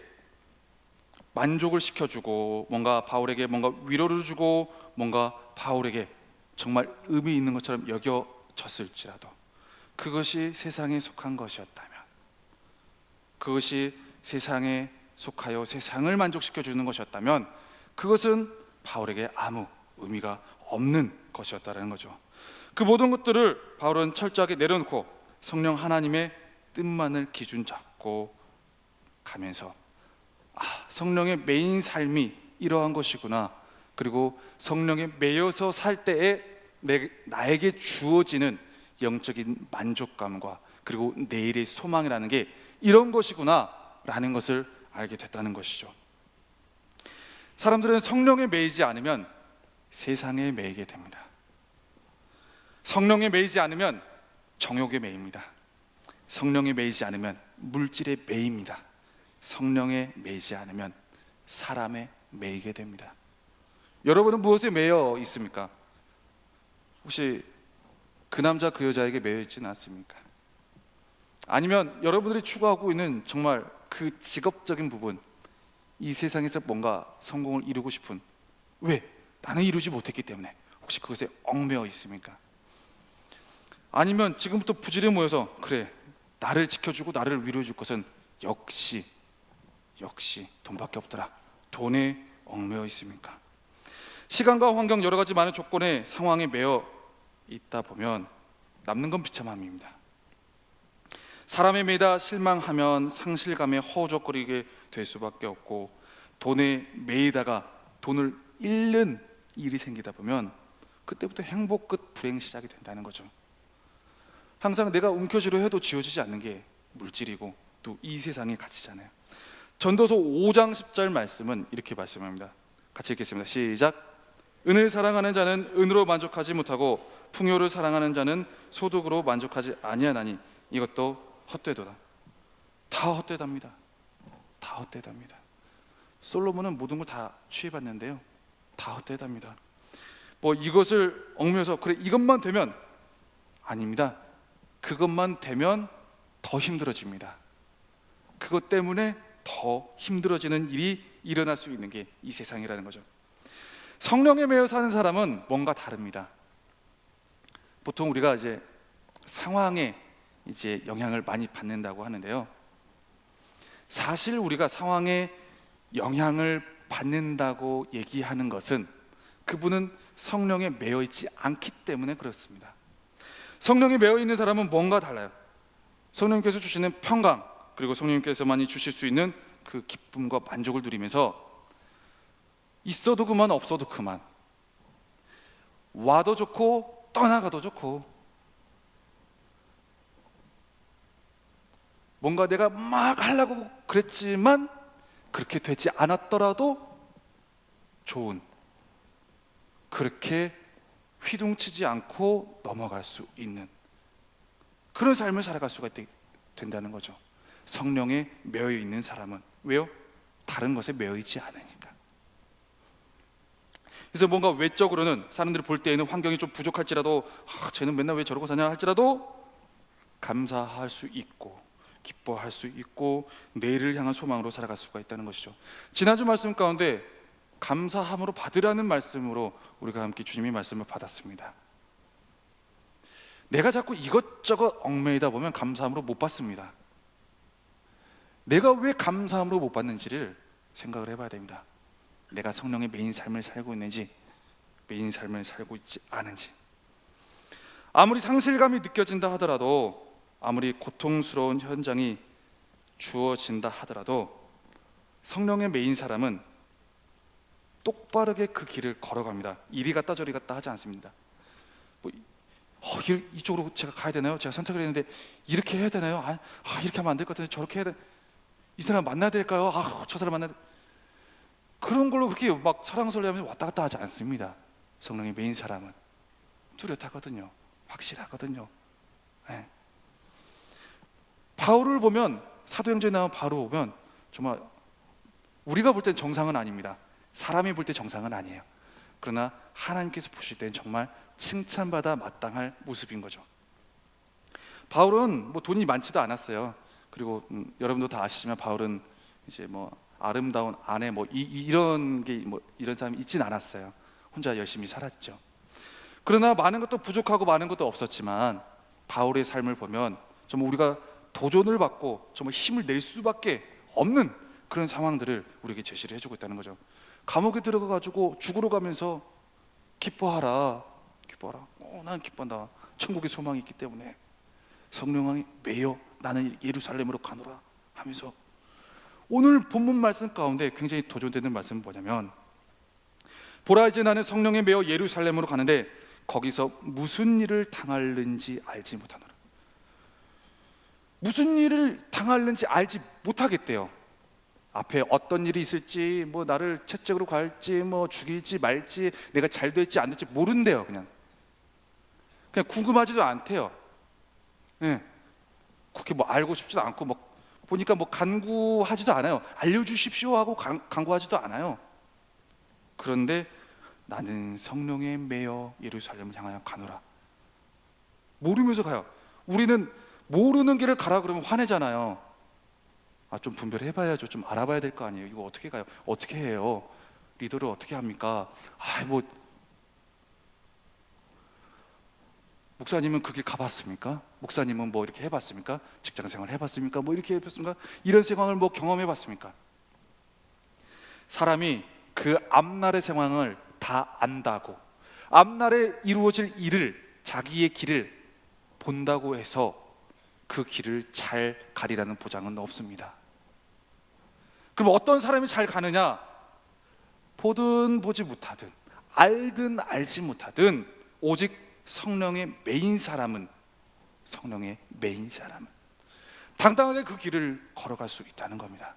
만족을 시켜주고, 뭔가 바울에게 뭔가 위로를 주고, 뭔가 바울에게 정말 의미 있는 것처럼 여겨졌을지라도, 그것이 세상에 속한 것이었다면, 그것이 세상에 속하여 세상을 만족시켜주는 것이었다면, 그것은 바울에게 아무 의미가 없는 것이었다는 거죠. 그 모든 것들을 바울은 철저하게 내려놓고 성령 하나님의 뜻만을 기준 잡고 가면서, 성령의 매인 삶이 이러한 것이구나, 그리고 성령에 매여서 살 때에 나에게 주어지는 영적인 만족감과 그리고 내일의 소망이라는 게 이런 것이구나 라는 것을 알게 됐다는 것이죠. 사람들은 성령에 매이지 않으면 세상에 매이게 됩니다. 성령에 매이지 않으면 정욕에 매입니다. 성령에 매이지 않으면 물질에 매입니다. 성령에 매이지 않으면 사람에 매이게 됩니다. 여러분은 무엇에 매여 있습니까? 혹시 그 남자 그 여자에게 매여 있지는 않습니까? 아니면 여러분들이 추구하고 있는 정말 그 직업적인 부분, 이 세상에서 뭔가 성공을 이루고 싶은, 왜? 나는 이루지 못했기 때문에, 혹시 그것에 얽매여 있습니까? 아니면 지금부터 부지런히 모여서, 그래, 나를 지켜주고 나를 위로해 줄 것은 역시 돈밖에 없더라, 돈에 얽매여 있습니까? 시간과 환경, 여러 가지 많은 조건의 상황에 매여 있다 보면 남는 건 비참함입니다. 사람에 매이다 실망하면 상실감에 허우적거리게 될 수밖에 없고, 돈에 매이다가 돈을 잃는 일이 생기다 보면 그때부터 행복 끝 불행 시작이 된다는 거죠. 항상 내가 움켜쥐려 해도 지워지지 않는 게 물질이고 또 이 세상의 가치잖아요. 전도서 5장 10절 말씀은 이렇게 말씀합니다. 같이 읽겠습니다. 시작. 은을 사랑하는 자는 은으로 만족하지 못하고 풍요를 사랑하는 자는 소득으로 만족하지 아니하나니 이것도 헛되도다. 다 헛되답니다. 다 헛되답니다. 솔로몬은 모든 걸 다 취해봤는데요, 다 헛되답니다. 이것을 얽매여서 그래 이것만 되면, 아닙니다. 그것만 되면 더 힘들어집니다. 그것 때문에 더 힘들어지는 일이 일어날 수 있는 게 이 세상이라는 거죠. 성령에 매여 사는 사람은 뭔가 다릅니다. 보통 우리가 이제 상황에 이제 영향을 많이 받는다고 하는데요, 사실 우리가 상황에 영향을 받는다고 얘기하는 것은 그분은 성령에 매여 있지 않기 때문에 그렇습니다. 성령에 매여 있는 사람은 뭔가 달라요. 성령님께서 주시는 평강, 그리고 성령님께서만이 주실 수 있는 그 기쁨과 만족을 누리면서 있어도 그만 없어도 그만, 와도 좋고 떠나가도 좋고, 뭔가 내가 막 하려고 그랬지만 그렇게 되지 않았더라도 좋은, 그렇게 휘둥치지 않고 넘어갈 수 있는 그런 삶을 살아갈 수가 된다는 거죠. 성령에 매여 있는 사람은. 왜요? 다른 것에 매여 있지 않으니까. 그래서 뭔가 외적으로는 사람들이 볼 때에는 환경이 좀 부족할지라도 쟤는 맨날 왜 저러고 사냐 할지라도 감사할 수 있고 기뻐할 수 있고 내일을 향한 소망으로 살아갈 수가 있다는 것이죠. 지난주 말씀 가운데 감사함으로 받으라는 말씀으로 우리가 함께 주님의 말씀을 받았습니다. 내가 자꾸 이것저것 얽매이다 보면 감사함으로 못 받습니다. 내가 왜 감사함으로 못 받는지를 생각을 해봐야 됩니다. 내가 성령의 매인 삶을 살고 있는지, 매인 삶을 살고 있지 않은지. 아무리 상실감이 느껴진다 하더라도, 아무리 고통스러운 현장이 주어진다 하더라도 성령의 매인 사람은 똑바르게 그 길을 걸어갑니다. 이리 갔다 저리 갔다 하지 않습니다. 이쪽으로 제가 가야 되나요? 제가 선택을 했는데 이렇게 해야 되나요? 이렇게 하면 안 될 것 같은데 저렇게 해야 돼. 이 사람 만나야 될까요? 저 사람 만나야 돼. 그런 걸로 그렇게 막 설랑설레하면서 왔다 갔다 하지 않습니다. 성령의 매인 사람은 뚜렷하거든요. 확실하거든요. 네. 바울을 보면, 사도행전에 나온 바울을 보면 정말 우리가 볼 땐 정상은 아닙니다. 사람이 볼 때 정상은 아니에요. 그러나 하나님께서 보실 때는 정말 칭찬받아 마땅할 모습인 거죠. 바울은 뭐 돈이 많지도 않았어요. 그리고 여러분도 다 아시지만 바울은 이제 뭐 아름다운 아내 뭐 이런 게 뭐 이런 사람이 있진 않았어요. 혼자 열심히 살았죠. 그러나 많은 것도 부족하고 많은 것도 없었지만 바울의 삶을 보면 정말 우리가 도전을 받고 정말 힘을 낼 수밖에 없는 그런 상황들을 우리에게 제시를 해주고 있다는 거죠. 감옥에 들어가가지고 죽으러 가면서 기뻐하라, 기뻐하라. 난 기뻐한다. 천국의 소망이 있기 때문에 성령이 매여 나는 예루살렘으로 가노라 하면서, 오늘 본문 말씀 가운데 굉장히 도전되는 말씀은 뭐냐면, 보라 이제 나는 성령에 매여 예루살렘으로 가는데 거기서 무슨 일을 당할는지 알지 못하노라. 무슨 일을 당할는지 알지 못하겠대요. 앞에 어떤 일이 있을지, 뭐 나를 채찍으로 갈지, 뭐 죽일지 말지, 내가 잘 될지 안 될지 모른대요. 그냥 궁금하지도 않대요. 네. 그렇게 뭐 알고 싶지도 않고, 뭐 보니까 뭐 간구하지도 않아요. 알려주십시오 하고 간구하지도 않아요. 그런데 나는 성령에 매여 예루살렘을 향하여 가노라. 모르면서 가요. 우리는 모르는 길을 가라 그러면 화내잖아요. 좀 분별을 해봐야죠. 좀 알아봐야 될 거 아니에요. 이거 어떻게 가요? 어떻게 해요? 리더를 어떻게 합니까? 뭐 목사님은 그 길 가봤습니까? 목사님은 뭐 이렇게 해봤습니까? 직장생활 해봤습니까? 뭐 이렇게 해봤습니까? 이런 상황을 뭐 경험해봤습니까? 사람이 그 앞날의 상황을 다 안다고, 앞날에 이루어질 일을, 자기의 길을 본다고 해서 그 길을 잘 가리라는 보장은 없습니다. 그럼 어떤 사람이 잘 가느냐? 보든 보지 못하든, 알든 알지 못하든, 오직 성령의 매인 사람은, 성령의 매인 사람은 당당하게 그 길을 걸어갈 수 있다는 겁니다.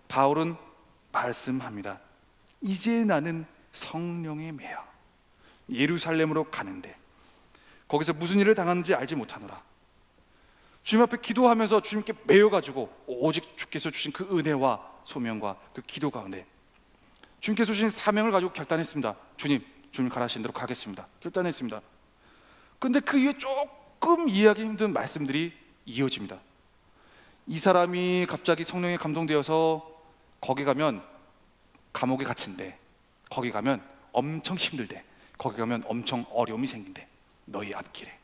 바울은 말씀합니다. 이제 나는 성령에 매여 예루살렘으로 가는데 거기서 무슨 일을 당하는지 알지 못하노라. 주님 앞에 기도하면서 주님께 매여가지고 오직 주께서 주신 그 은혜와 소명과 그 기도 가운데 주님께서 주신 사명을 가지고 결단했습니다. 주님 가라신 대로 가겠습니다. 결단했습니다. 근데 그 이후에 조금 이해하기 힘든 말씀들이 이어집니다. 이 사람이 갑자기 성령에 감동되어서 거기 가면 감옥에 갇힌대, 거기 가면 엄청 힘들대, 거기 가면 엄청 어려움이 생긴대, 너희 앞길에.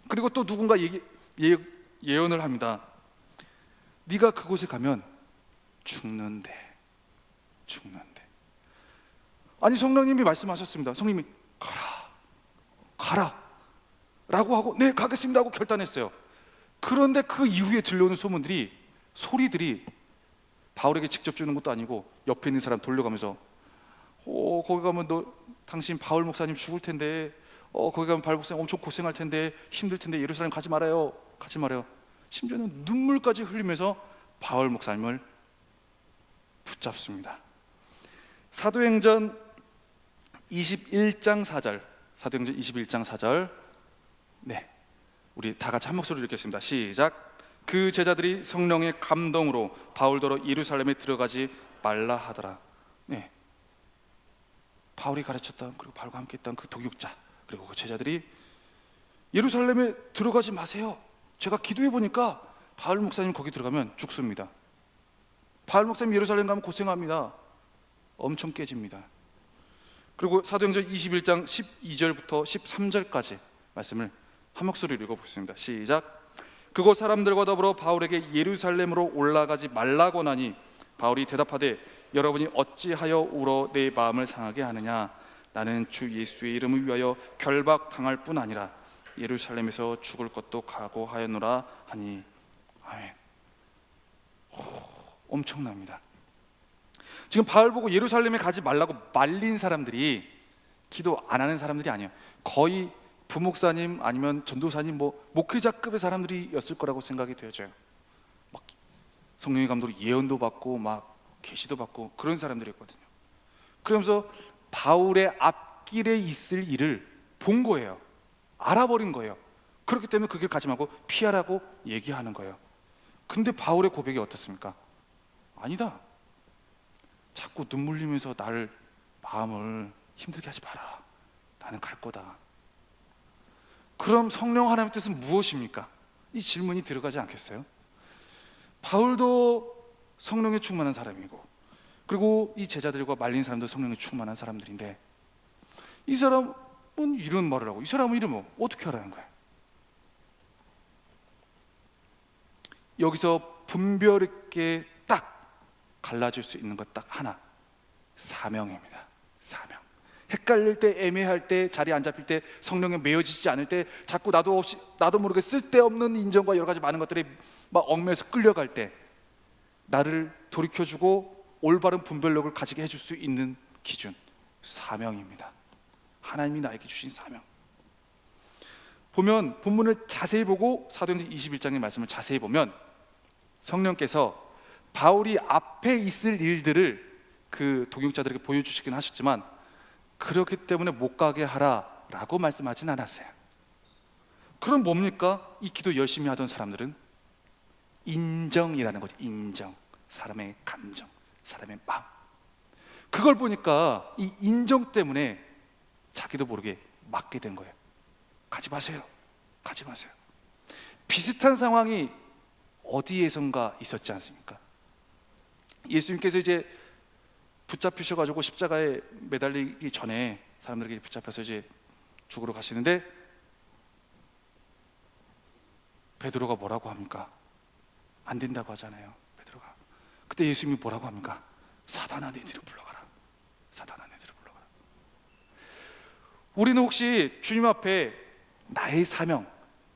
그리고 또 누군가 예언을 합니다. 네가 그곳에 가면 죽는데, 죽는데. 아니 성령님이 말씀하셨습니다. 성령님이 가라 라고 하고 네 가겠습니다 하고 결단했어요. 그런데 그 이후에 들려오는 소리들이 바울에게 직접 주는 것도 아니고 옆에 있는 사람 돌려가면서 거기 가면 당신 바울 목사님 죽을 텐데, 거기 가면 바울 목사님 엄청 고생할 텐데, 힘들 텐데, 예루살렘 가지 말아요. 심지어는 눈물까지 흘리면서 바울 목사님을 붙잡습니다. 사도행전 21장 4절. 네, 우리 다 같이 한 목소리로 읽겠습니다. 시작. 그 제자들이 성령의 감동으로 바울더러 예루살렘에 들어가지 말라 하더라. 네, 바울이 가르쳤던, 그리고 바울과 함께 했던 그 동역자, 그리고 그 제자들이 예루살렘에 들어가지 마세요. 제가 기도해 보니까 바울 목사님 거기 들어가면 죽습니다. 바울 목사님 예루살렘 가면 고생합니다. 엄청 깨집니다. 그리고 사도행전 21장 12절부터 13절까지 말씀을 한 목소리로 읽어보겠습니다. 시작. 그곳 사람들과 더불어 바울에게 예루살렘으로 올라가지 말라고 하니 바울이 대답하되 여러분이 어찌하여 울어 내 마음을 상하게 하느냐. 나는 주 예수의 이름을 위하여 결박당할 뿐 아니라 예루살렘에서 죽을 것도 각오하였노라 하니. 아멘. 엄청납니다. 지금 바울 보고 예루살렘에 가지 말라고 말린 사람들이 기도 안 하는 사람들이 아니에요. 거의 부목사님 아니면 전도사님 목회자급의 사람들이었을 거라고 생각이 되어져요. 막 성령의 감독으로 예언도 받고 막 계시도 받고 그런 사람들이었거든요. 그러면서 바울의 앞길에 있을 일을 본 거예요. 알아버린 거예요. 그렇기 때문에 그 길 가지 말고 피하라고 얘기하는 거예요. 근데 바울의 고백이 어떻습니까? 아니다. 자꾸 눈물 흘리면서 나를 마음을 힘들게 하지 마라. 나는 갈 거다. 그럼 성령 하나님의 뜻은 무엇입니까? 이 질문이 들어가지 않겠어요? 바울도 성령에 충만한 사람이고, 그리고 이 제자들과 말린 사람도 성령에 충만한 사람들인데, 이 사람은 이런 말을 하고 이 사람은 이러면 어떻게 하라는 거예요? 여기서 분별 있게 딱 갈라질 수 있는 것 딱 하나, 사명입니다. 사명. 헷갈릴 때, 애매할 때, 자리에 안 잡힐 때, 성령에 매여지지 않을 때, 자꾸 나도 모르게 쓸데없는 인정과 여러 가지 많은 것들이 막 얽매여서 끌려갈 때 나를 돌이켜주고 올바른 분별력을 가지게 해줄 수 있는 기준, 사명입니다. 하나님이 나에게 주신 사명. 보면 본문을 자세히 보고 사도행전 21장의 말씀을 자세히 보면 성령께서 바울이 앞에 있을 일들을 그 동역자들에게 보여주시긴 하셨지만 그렇기 때문에 못 가게 하라라고 말씀하진 않았어요. 그럼 뭡니까? 이 기도 열심히 하던 사람들은 인정이라는 거죠. 인정. 사람의 감정, 사람의 마음. 그걸 보니까 이 인정 때문에 자기도 모르게 맞게 된 거예요. 가지 마세요. 가지 마세요. 비슷한 상황이 어디에선가 있었지 않습니까? 예수님께서 이제 붙잡히셔가지고 십자가에 매달리기 전에 사람들에게 붙잡혀서 이제 죽으러 가시는데 베드로가 뭐라고 합니까? 안 된다고 하잖아요. 베드로가. 그때 예수님이 뭐라고 합니까? 사단아 너희들을 불러가라. 사단아 너희들을 불러가라. 우리는 혹시 주님 앞에 나의 사명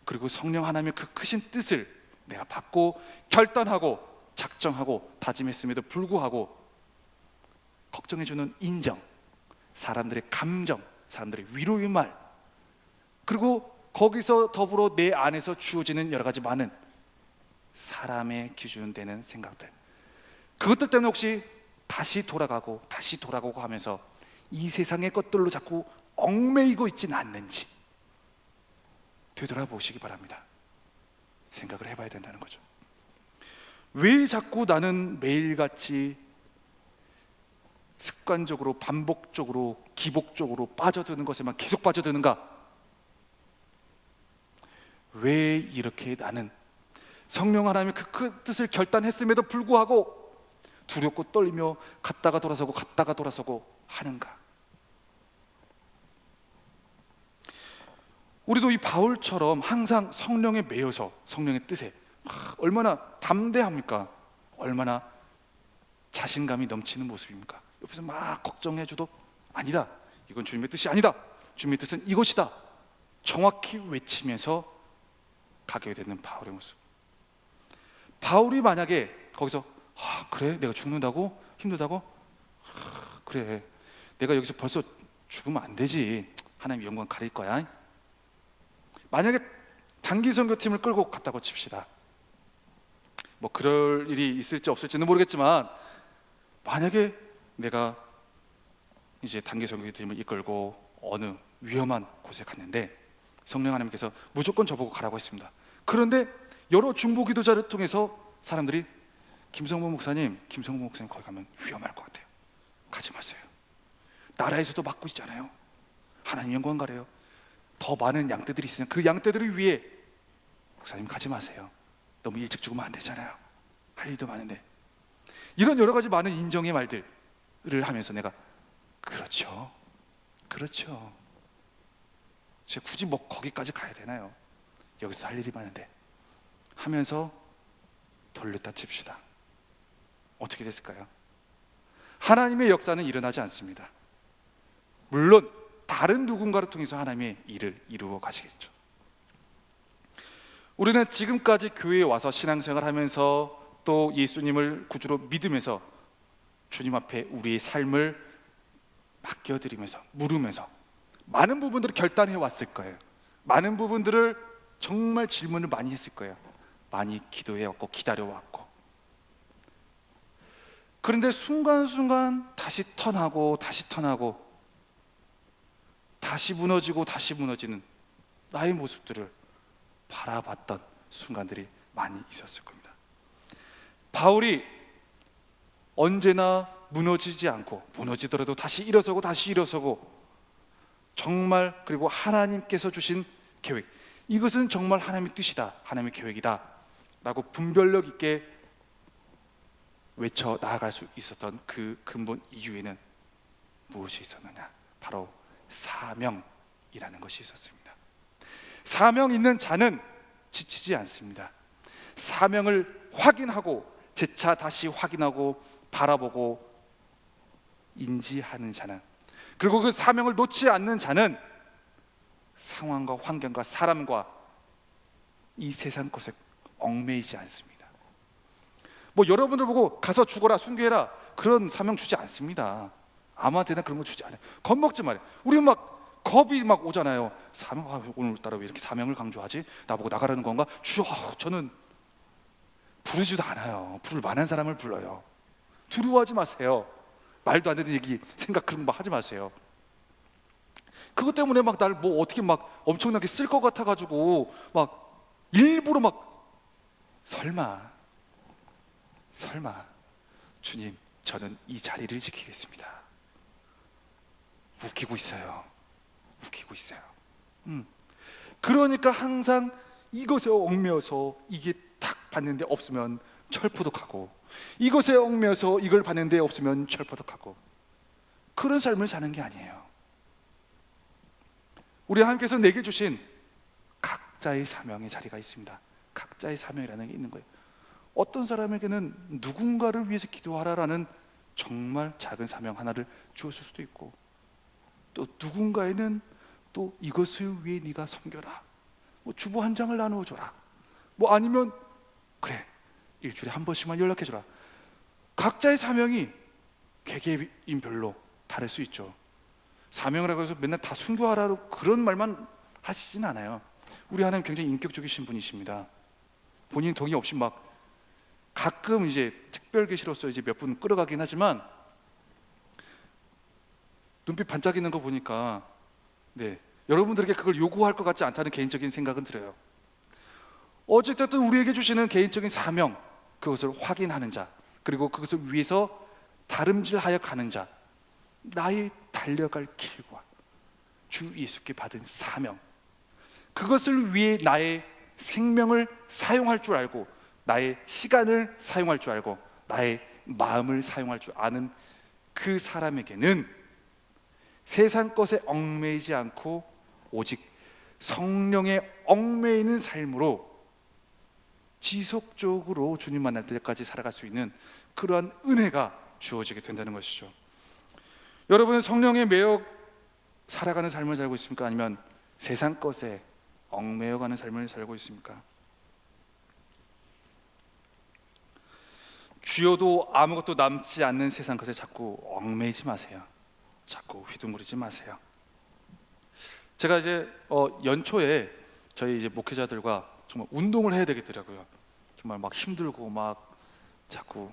그리고 성령 하나님의 그 크신 뜻을 내가 받고 결단하고 작정하고 다짐했음에도 불구하고 걱정해주는 인정, 사람들의 감정, 사람들의 위로의 말, 그리고 거기서 더불어 내 안에서 주어지는 여러 가지 많은 사람의 기준되는 생각들, 그것들 때문에 혹시 다시 돌아가고 하면서 이 세상의 것들로 자꾸 얽매이고 있지는 않는지 되돌아보시기 바랍니다. 생각을 해봐야 된다는 거죠. 왜 자꾸 나는 매일같이 습관적으로 반복적으로 기복적으로 빠져드는 것에만 계속 빠져드는가? 왜 이렇게 나는 성령 하나님의 그 뜻을 결단했음에도 불구하고 두렵고 떨리며 갔다가 돌아서고 하는가? 우리도 이 바울처럼 항상 성령에 매여서 성령의 뜻에 얼마나 담대합니까? 얼마나 자신감이 넘치는 모습입니까? 옆에서 막 걱정해줘도 아니다, 이건 주님의 뜻이 아니다, 주님의 뜻은 이것이다, 정확히 외치면서 가게 되는 바울의 모습. 바울이 만약에 거기서 그래 내가 죽는다고? 힘들다고? 그래 내가 여기서 벌써 죽으면 안 되지, 하나님 영광 가릴 거야. 만약에 단기 선교팀을 끌고 갔다고 칩시다. 뭐 그럴 일이 있을지 없을지는 모르겠지만, 만약에 내가 이제 단기 선교팀을 이끌고 어느 위험한 곳에 갔는데 성령 하나님께서 무조건 저보고 가라고 했습니다. 그런데 여러 중보 기도자를 통해서 사람들이 김성모 목사님 거기 가면 위험할 것 같아요, 가지 마세요. 나라에서도 막고 있잖아요, 하나님 영광 가려요, 더 많은 양떼들이 있으면 그 양떼들을 위해 목사님 가지 마세요, 너무 일찍 죽으면 안 되잖아요, 할 일도 많은데. 이런 여러 가지 많은 인정의 말들을 하면서 내가 그렇죠 제가 굳이 뭐 거기까지 가야 되나요, 여기서 할 일이 많은데 하면서 돌렸다 칩시다. 어떻게 됐을까요? 하나님의 역사는 일어나지 않습니다. 물론 다른 누군가를 통해서 하나님의 일을 이루어 가시겠죠. 우리는 지금까지 교회에 와서 신앙생활 하면서 또 예수님을 구주로 믿으면서 주님 앞에 우리의 삶을 맡겨드리면서 물으면서 많은 부분들을 결단해 왔을 거예요. 많은 부분들을 정말 질문을 많이 했을 거예요. 많이 기도해 왔고 기다려 왔고. 그런데 순간순간 다시 턴하고 다시 무너지는 나의 모습들을 바라봤던 순간들이 많이 있었을 겁니다. 바울이 언제나 무너지지 않고, 무너지더라도 다시 일어서고 정말, 그리고 하나님께서 주신 계획, 이것은 정말 하나님의 뜻이다, 하나님의 계획이다 라고 분별력 있게 외쳐 나아갈 수 있었던 그 근본 이유에는 무엇이 있었느냐? 바로 사명이라는 것이 있었습니다. 사명 있는 자는 지치지 않습니다. 사명을 확인하고 재차 다시 확인하고 바라보고 인지하는 자는, 그리고 그 사명을 놓지 않는 자는 상황과 환경과 사람과 이 세상 것에 얽매이지 않습니다. 뭐 여러분들 보고 가서 죽어라, 순교해라, 그런 사명 주지 않습니다. 아무한테나 그런 거 주지 않아요. 겁먹지 말아요. 우리 막 겁이 막 오잖아요. 사명, 오늘따라 왜 이렇게 사명을 강조하지? 나보고 나가라는 건가? 주여, 저는 부르지도 않아요. 부를 만한 사람을 불러요. 두려워하지 마세요. 말도 안 되는 얘기, 생각 그런 거 하지 마세요. 그것 때문에 막 날 뭐 어떻게 막 엄청나게 쓸 것 같아가지고 막 일부러 막 설마 주님, 저는 이 자리를 지키겠습니다. 웃기고 있어요. 그러니까 항상 이것에 얽매여서 이게 탁 봤는데 없으면 철푸덕하고, 이것에 얽매여서 이걸 봤는데 없으면 철푸덕하고, 그런 삶을 사는 게 아니에요. 우리 하나님께서 내게 주신 각자의 사명의 자리가 있습니다. 각자의 사명이라는 게 있는 거예요. 어떤 사람에게는 누군가를 위해서 기도하라라는 정말 작은 사명 하나를 주었을 수도 있고, 또 누군가에는 또 이것을 위해 네가 섬겨라, 뭐 주보 한 장을 나누어 줘라, 뭐 아니면 그래 일주일에 한 번씩만 연락해 줘라. 각자의 사명이 개개인별로 다를 수 있죠. 사명이라고 해서 맨날 다 순교하라고 그런 말만 하시진 않아요. 우리 하나님 굉장히 인격적이신 분이십니다. 본인 동의 없이 막 가끔 이제 특별 계시로서 이제 몇 분 끌어가긴 하지만, 눈빛 반짝이는 거 보니까 여러분들에게 그걸 요구할 것 같지 않다는 개인적인 생각은 들어요. 어쨌든 우리에게 주시는 개인적인 사명, 그것을 확인하는 자, 그리고 그것을 위해서 다름질하여 가는 자, 나의 달려갈 길과 주 예수께 받은 사명, 그것을 위해 나의 생명을 사용할 줄 알고, 나의 시간을 사용할 줄 알고, 나의 마음을 사용할 줄 아는 그 사람에게는 세상 것에 얽매이지 않고 오직 성령에 얽매이는 삶으로 지속적으로 주님 만날 때까지 살아갈 수 있는 그러한 은혜가 주어지게 된다는 것이죠. 여러분은 성령에 매여 살아가는 삶을 살고 있습니까? 아니면 세상 것에 얽매여가는 삶을 살고 있습니까? 쥐어도 아무것도 남지 않는 세상 것에 자꾸 얽매이지 마세요. 자꾸 휘둥그리지 마세요. 제가 이제 연초에 저희 이제 목회자들과 정말 운동을 해야 되겠더라고요. 정말 막 힘들고 막 자꾸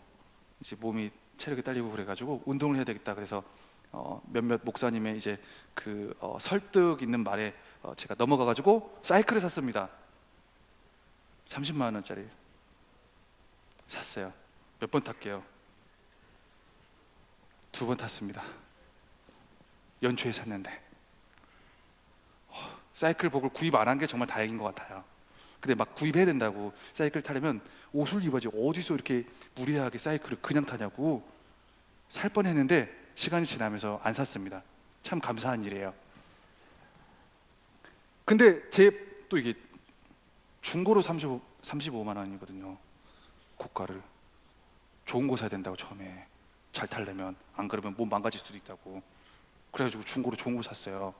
이제 몸이 체력이 딸리고 그래가지고 운동을 해야 되겠다. 그래서 몇몇 목사님의 이제 그 설득 있는 말에 제가 넘어가가지고 사이클을 샀습니다. 30만 원짜리 샀어요. 몇 번 탈게요? 2번 탔습니다. 연초에 샀는데 사이클복을 구입 안 한 게 정말 다행인 것 같아요. 근데 막 구입해야 된다고. 사이클 타려면 옷을 입어야지. 어디서 이렇게 무리하게 사이클을 그냥 타냐고. 살 뻔했는데 시간이 지나면서 안 샀습니다. 참 감사한 일이에요. 근데 제 또 이게 중고로 35만 원이거든요. 고가를. 좋은 거 사야 된다고 처음에. 잘 타려면. 안 그러면 몸 망가질 수도 있다고. 그래가지고 중고로 좋은 거 샀어요.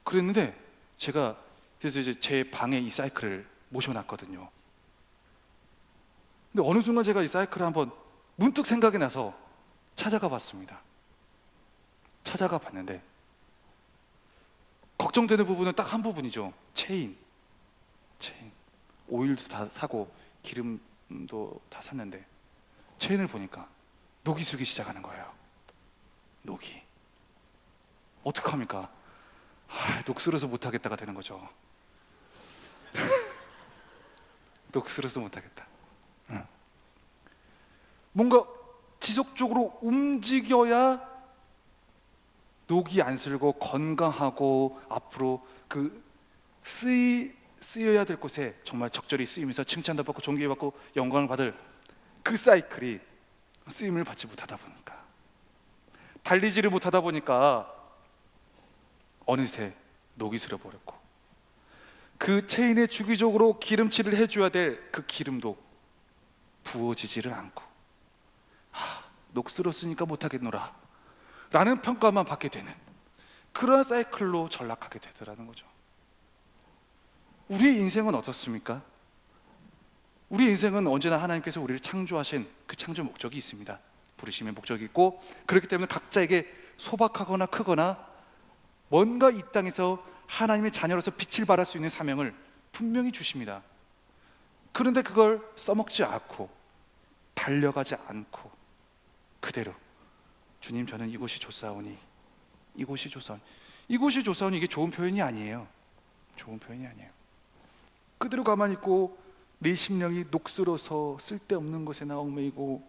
그랬는데 제가 그래서 이제 제 방에 이 사이클을 모셔놨거든요. 근데 어느 순간 제가 이 사이클을 한번 문득 생각이 나서 찾아가 봤습니다. 찾아가 봤는데 걱정되는 부분은 딱 한 부분이죠. 체인. 오일도 다 사고 기름도 다 샀는데 체인을 보니까 녹이 슬기 시작하는 거예요. 녹이. 어떡합니까? 녹슬어서 못하겠다가 되는 거죠. 녹슬어서 못하겠다. 뭔가 지속적으로 움직여야 녹이 안 슬고 건강하고 앞으로 그 쓰여야 될 곳에 정말 적절히 쓰이면서 칭찬도 받고 존경받고 영광을 받을 그 사이클이 쓰임을 받지 못하다 보니까, 달리지를 못하다 보니까 어느새 녹이 슬어버렸고, 그 체인에 주기적으로 기름칠을 해줘야 될 그 기름도 부어지지를 않고, 녹슬었으니까 못하겠노라 라는 평가만 받게 되는 그러한 사이클로 전락하게 되더라는 거죠. 우리의 인생은 어떻습니까? 우리의 인생은 언제나 하나님께서 우리를 창조하신 그 창조 목적이 있습니다. 부르심의 목적이 있고, 그렇기 때문에 각자에게 소박하거나 크거나 뭔가 이 땅에서 하나님의 자녀로서 빛을 발할 수 있는 사명을 분명히 주십니다. 그런데 그걸 써먹지 않고 달려가지 않고 그대로 주님, 저는 이곳이 좋사오니, 이곳이 좋사오니, 이게 좋은 표현이 아니에요. 좋은 표현이 아니에요. 그대로 가만히 있고 내 심령이 녹슬어서 쓸데없는 것에나 얽매이고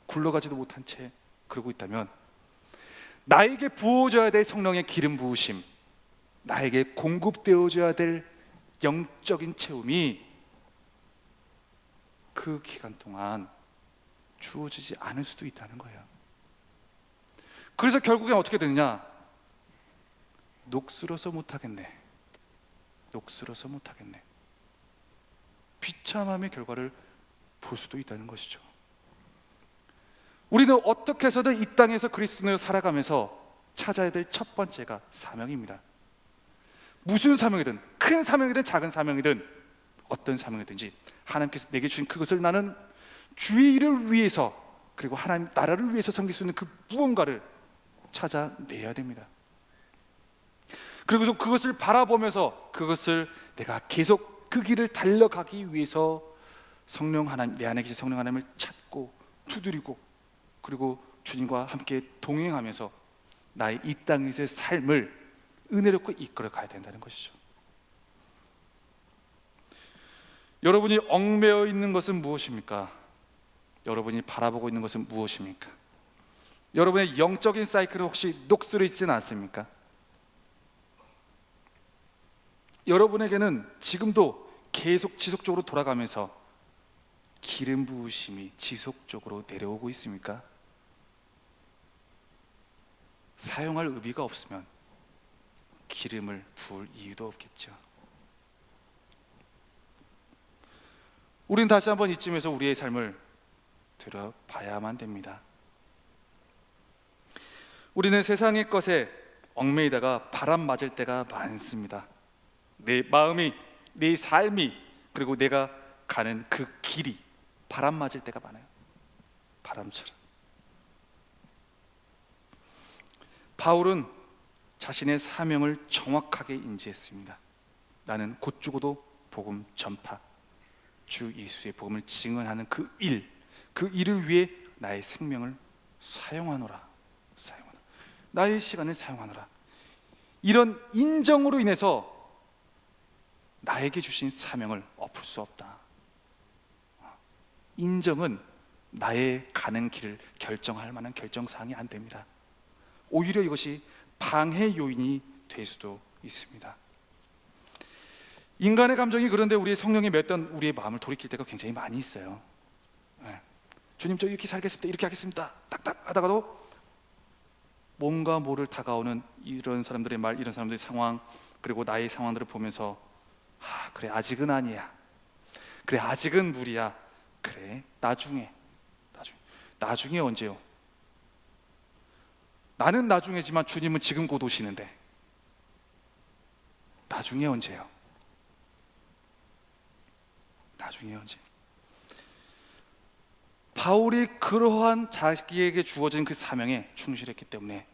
굴러가지도 못한 채 그러고 있다면, 나에게 부어져야 될 성령의 기름 부으심, 나에게 공급되어져야 될 영적인 체험이 그 기간 동안 주어지지 않을 수도 있다는 거예요. 그래서 결국엔 어떻게 되느냐? 녹슬어서 못하겠네. 녹슬어서 못하겠네. 비참함의 결과를 볼 수도 있다는 것이죠. 우리는 어떻게 해서든 이 땅에서 그리스도인으로 살아가면서 찾아야 될 첫 번째가 사명입니다. 무슨 사명이든, 큰 사명이든 작은 사명이든 어떤 사명이든지 하나님께서 내게 주신 그것을 나는 주의 일을 위해서, 그리고 하나님 나라를 위해서 섬길 수 있는 그 무언가를 찾아내야 됩니다. 그리고 그것을 바라보면서 그것을 내가 계속 그 길을 달려가기 위해서 성령 하나님, 내 안에 계신 성령 하나님을 찾고 두드리고, 그리고 주님과 함께 동행하면서 나의 이 땅에서의 삶을 은혜롭게 이끌어 가야 된다는 것이죠. 여러분이 얽매여 있는 것은 무엇입니까? 여러분이 바라보고 있는 것은 무엇입니까? 여러분의 영적인 사이클은 혹시 녹슬어 있지는 않습니까? 여러분에게는 지금도 계속 지속적으로 돌아가면서 기름 부으심이 지속적으로 내려오고 있습니까? 사용할 의미가 없으면 기름을 부을 이유도 없겠죠. 우리는 다시 한번 이쯤에서 우리의 삶을 되돌아봐야만 됩니다. 우리는 세상의 것에 얽매이다가 바람 맞을 때가 많습니다. 내 마음이, 내 삶이, 그리고 내가 가는 그 길이 바람 맞을 때가 많아요. 바람처럼. 바울은 자신의 사명을 정확하게 인지했습니다. 나는 곧 죽어도 복음 전파, 주 예수의 복음을 증언하는 그 일을 위해 나의 생명을 사용하노라. 나의 시간을 사용하노라. 이런 인정으로 인해서 나에게 주신 사명을 엎을 수 없다. 인정은 나의 가는 길을 결정할 만한 결정사항이 안 됩니다. 오히려 이것이 방해 요인이 될 수도 있습니다. 인간의 감정이 그런데 우리의 성령이 맺던 우리의 마음을 돌이킬 때가 굉장히 많이 있어요. 주님, 저 이렇게 살겠습니다, 이렇게 하겠습니다, 딱딱 하다가도 뭔가 모를 다가오는 이런 사람들의 말, 이런 사람들의 상황, 그리고 나의 상황들을 보면서 그래, 아직은 아니야, 그래, 아직은 무리야, 그래, 나중에 언제요? 나는 나중에지만 주님은 지금 곧 오시는데 나중에 언제요? 나중에 언제? 바울이 그러한 자기에게 주어진 그 사명에 충실했기 때문에,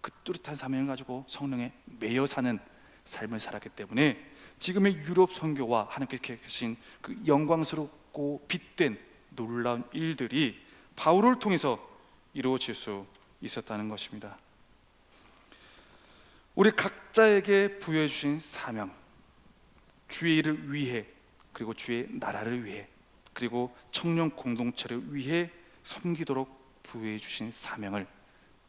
그 뚜렷한 사명을 가지고 성령에 매여 사는 삶을 살았기 때문에 지금의 유럽 선교와 하나님께 계신 그 영광스럽고 빛된 놀라운 일들이 바울을 통해서 이루어질 수 있었다는 것입니다. 우리 각자에게 부여해 주신 사명, 주의 일을 위해, 그리고 주의 나라를 위해, 그리고 청년 공동체를 위해 섬기도록 부여해 주신 사명을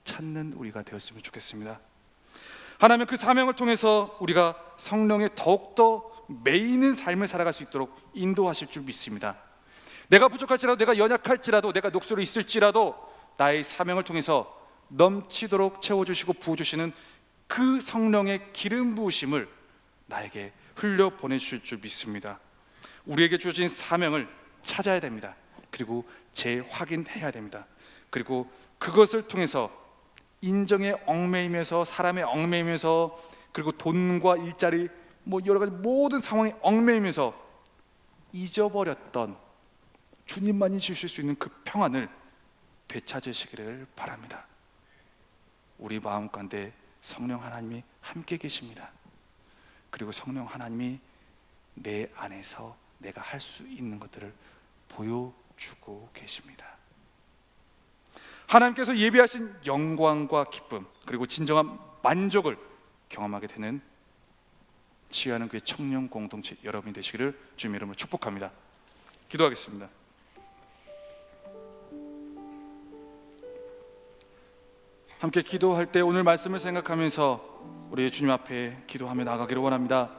찾는 우리가 되었으면 좋겠습니다. 하나님은 그 사명을 통해서 우리가 성령에 더욱더 매이는 삶을 살아갈 수 있도록 인도하실 줄 믿습니다. 내가 부족할지라도, 내가 연약할지라도, 내가 녹슬어 있을지라도 나의 사명을 통해서 넘치도록 채워주시고 부어주시는 그 성령의 기름 부으심을 나에게 흘려 보내주실 줄 믿습니다. 우리에게 주어진 사명을 찾아야 됩니다. 그리고 재확인해야 됩니다. 그리고 그것을 통해서 인정에 얽매이면서, 사람의 얽매이면서, 그리고 돈과 일자리, 여러 가지 모든 상황에 얽매이면서 잊어버렸던 주님만이 주실 수 있는 그 평안을 되찾으시기를 바랍니다. 우리 마음 가운데 성령 하나님이 함께 계십니다. 그리고 성령 하나님이 내 안에서 내가 할 수 있는 것들을 보여주고 계십니다. 하나님께서 예비하신 영광과 기쁨, 그리고 진정한 만족을 경험하게 되는 치유하는 교회 청년 공동체 여러분이 되시기를 주님의 이름으로 축복합니다. 기도하겠습니다. 함께 기도할 때 오늘 말씀을 생각하면서 우리 주님 앞에 기도하며 나가기를 원합니다.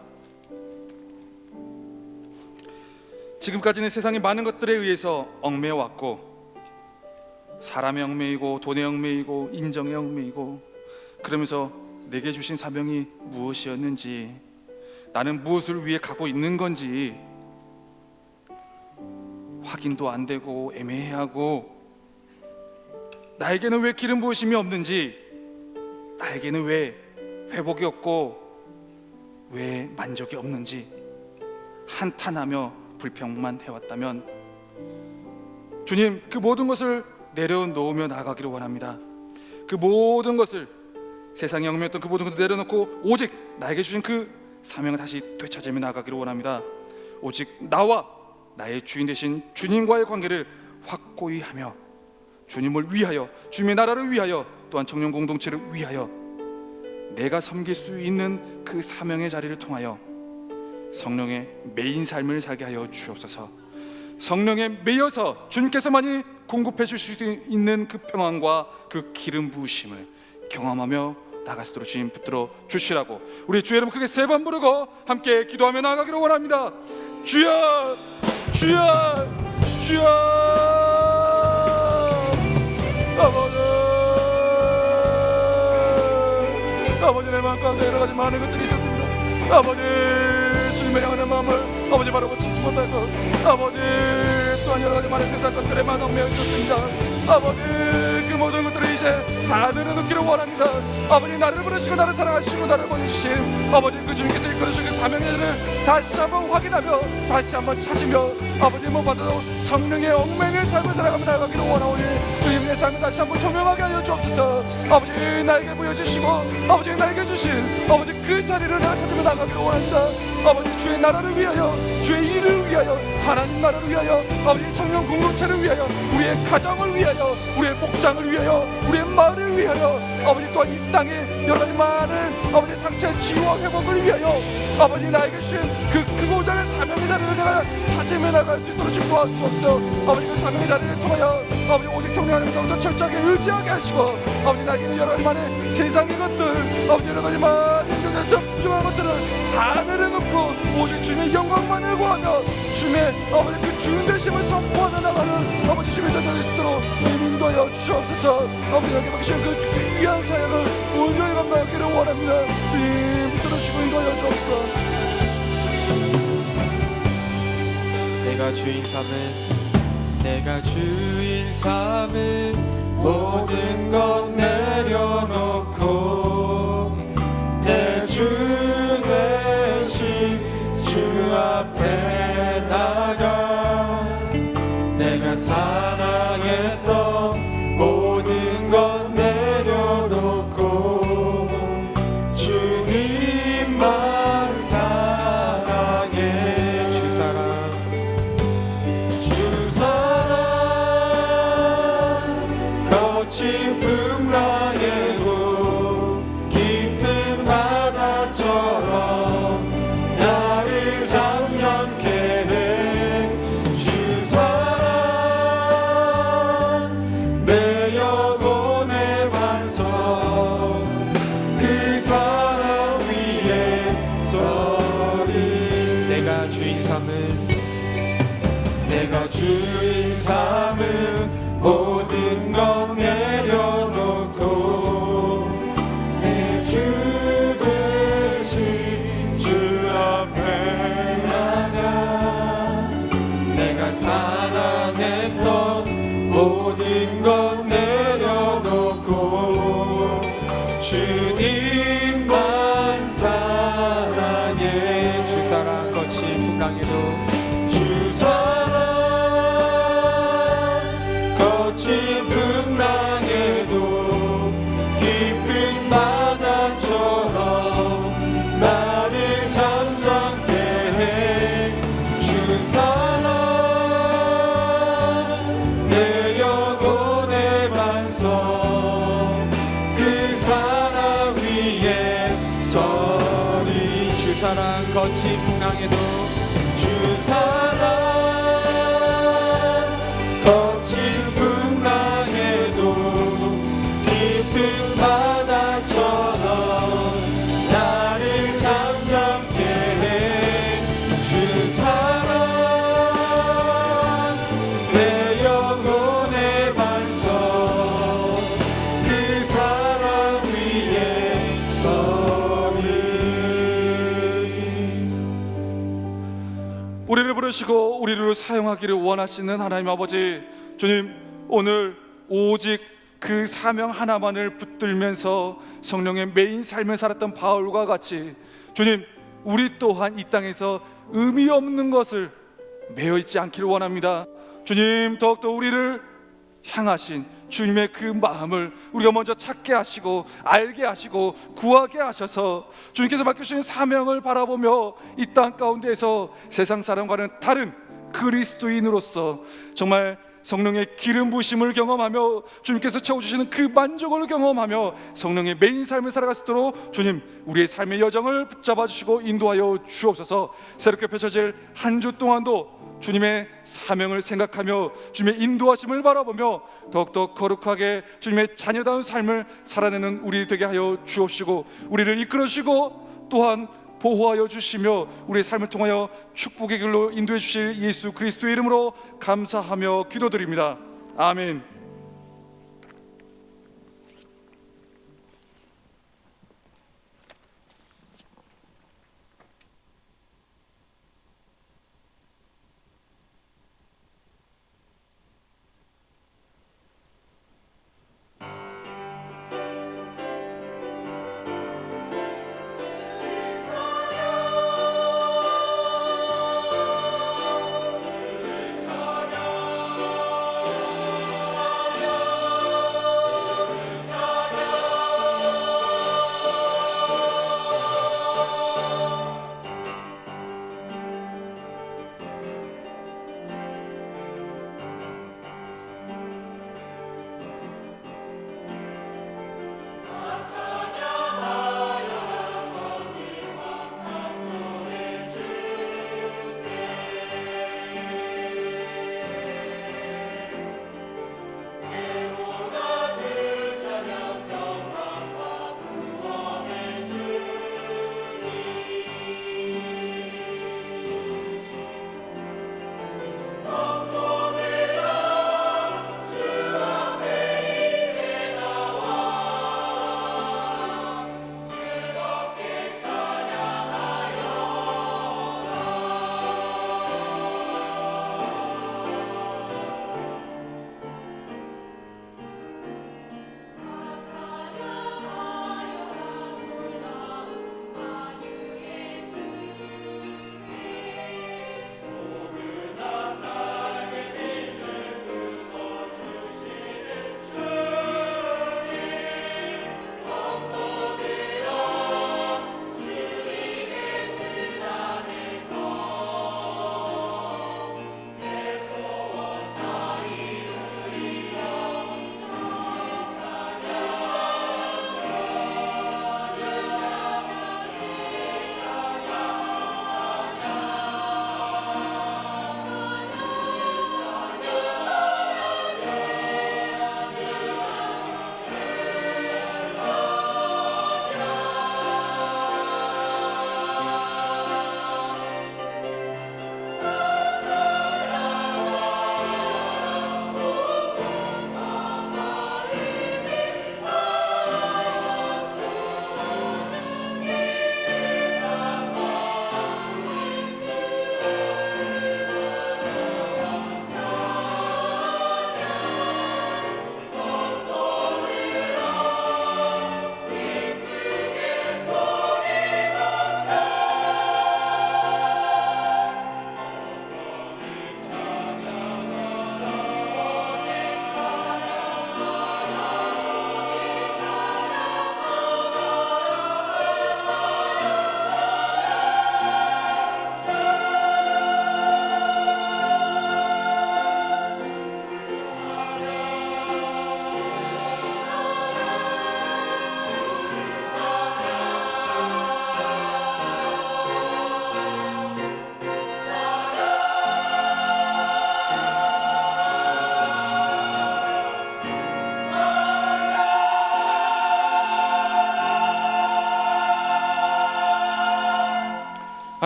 지금까지는 세상의 많은 것들에 의해서 얽매여 왔고, 사람의 얽매이고, 돈의 얽매이고, 인정의 얽매이고, 그러면서 내게 주신 사명이 무엇이었는지, 나는 무엇을 위해 가고 있는 건지 확인도 안 되고 애매하고, 나에게는 왜 기름 부으심이 없는지, 나에게는 왜 회복이 없고 왜 만족이 없는지 한탄하며 불평만 해왔다면, 주님, 그 모든 것을 내려놓으며 나가기를 원합니다. 그 모든 것을, 세상에 얽매였던 그 모든 것을 내려놓고 오직 나에게 주신 그 사명을 다시 되찾으며 나가기를 원합니다. 오직 나와 나의 주인 되신 주님과의 관계를 확고히 하며, 주님을 위하여, 주님의 나라를 위하여, 또한 청년 공동체를 위하여 내가 섬길 수 있는 그 사명의 자리를 통하여 성령의 매인 삶을 살게 하여 주옵소서. 성령에 매여서 주님께서만이 공급해 주실 수 있는 그 평안과 그 기름 부으심을 경험하며 나갈 수 있도록 주님 붙들어 주시라고 우리 주의 이름 크게 3번 부르고 함께 기도하며 나가기를 원합니다. 주여, 주여, 주여. 아버지, 내 마음 가운데 여러 가지 많은 것들이 있었습니다. 아버지, 주님을 향하는 마음을 아버지 바라고 찾지 못할 것, 아버지 또한 여러 가지 많은 세상 것들에 얽매여 있었습니다. 아버지 그 모든 것들을 이제 다 내려놓기를 원합니다. 아버지 나를 부르시고 나를 사랑하시고 나를 보내주신 아버지 그 주님께서 이끌어주신 그 사명을 다시 한번 확인하며 다시 한번 찾으며 아버지 무엇보다도 성령의 얽매이는 삶을 살아가며 나가기를 원하오니 주님 내 삶을 다시 한번 조명하게 하여 주옵소서. 아버지 나에게 보여주시고 아버지 나에게 주신 아버지 그 자리를 내가 찾으며 나가기를 원합니다. 아버지 주의 나라를 위하여 주의 일을 위하여 하나님 나라를 위하여 아버지 청년 공동체를 위하여 우리의 가정을 위하여 우리의 복장을 위하여 우리의 마을을 위하여 아버지 또한 이 땅에 여러 가지 많은 아버지 상처 치유와 회복을 위하여 아버지 나에게 주신 그 크고자 하는 사명의 자리를 내가 찾으며 나갈 수 있도록 좀 도와주옵소서. 아버지 그 사명의 자리를 통하여 아버지 오직 성령 하나님께서 철저하게 의지하게 하시고 아버지 나에게는 여러 가지 많은 세상의 것들 아버지 여러 가지 많은 부족한 것들을 다 내려놓고 오직 주님의 영광만을 구하며 주님의 아버지 그 주인 되심을 선포하며 나가는 아버지 주님의 자녀될 수 있도록 주님 인도하여 주옵소서. 아버지 여기 맡기신 그 귀한 사역을 온전히 감당하기를 원합니다. 주님 붙들어주시고 인도하여 주옵소서. 내가 주인 삼은 모든 것 내려놓고 내 주 대신 주 앞에 나가 내가 사랑했던 모든 것 내려놓고 주님만 사랑해. 주 사랑 거친 풍랑에도 깊은 바다처럼 나를 잠잠케 해. 주 사랑 내 영혼의 반석 그 사랑 위에 서리. 내가 주인 삼은 모든 것 내려놓고 내 주 대신 주 앞에 나가 내가 사랑했던 모든 것 내려놓고 주님만 사랑해. 주 사랑 거친 풍랑에도 주 사랑 거친 풍랑에도 깊은 바다처럼 나를 잠잠케 해. 주 사랑 내 영혼의 반석 그 사랑 위에 서리. 주 사랑 거친 풍랑에도 주 사랑 거친 풍랑에도 깊은 바다처럼 나를 잠잠케 해. 주 사랑 내 영혼의 반석 그 사랑 위에 서리. 우리를 부르시고 우리를 사용하기를 원하시는 하나님 아버지 주님 오늘 오직 그 사명 하나만을 붙들면서 성령의 메인 삶을 살았던 바울과 같이 주님 우리 또한 이 땅에서 의미 없는 것을 매여 있지 않기를 원합니다. 주님 더욱더 우리를 향하신 주님의 그 마음을 우리가 먼저 찾게 하시고 알게 하시고 구하게 하셔서 주님께서 맡겨주신 사명을 바라보며 이 땅 가운데에서 세상 사람과는 다른 그리스도인으로서 정말 성령의 기름 부심을 경험하며 주님께서 채워주시는 그 만족을 경험하며 성령의 메인 삶을 살아갈 수 있도록 주님 우리의 삶의 여정을 붙잡아 주시고 인도하여 주옵소서. 새롭게 펼쳐질 한 주 동안도 주님의 사명을 생각하며 주님의 인도하심을 바라보며 더욱더 거룩하게 주님의 자녀다운 삶을 살아내는 우리 되게 하여 주옵시고 우리를 이끌어 주시고 또한 보호하여 주시며 우리의 삶을 통하여 축복의 길로 인도해 주실 예수 그리스도의 이름으로 감사하며 기도드립니다. 아멘.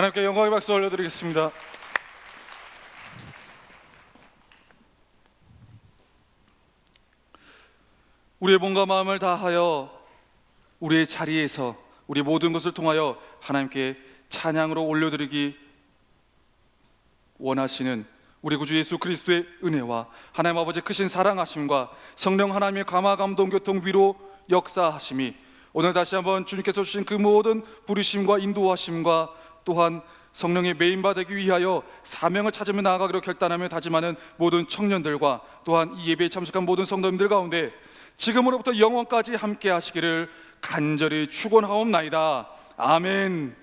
하나님께 영광의 박수 올려드리겠습니다. 우리의 몸과 마음을 다하여 우리의 자리에서 우리 모든 것을 통하여 하나님께 찬양으로 올려드리기 원하시는 우리 구주 예수 그리스도의 은혜와 하나님 아버지 크신 사랑하심과 성령 하나님의 감화 감동 교통 위로 역사하심이 오늘 다시 한번 주님께서 주신 그 모든 부르심과 인도하심과 또한 성령의 메인바되기 위하여 사명을 찾으며 나아가기로 결단하며 다짐하는 모든 청년들과 또한 이 예배에 참석한 모든 성도님들 가운데 지금으로부터 영원까지 함께 하시기를 간절히 축원하옵나이다. 아멘.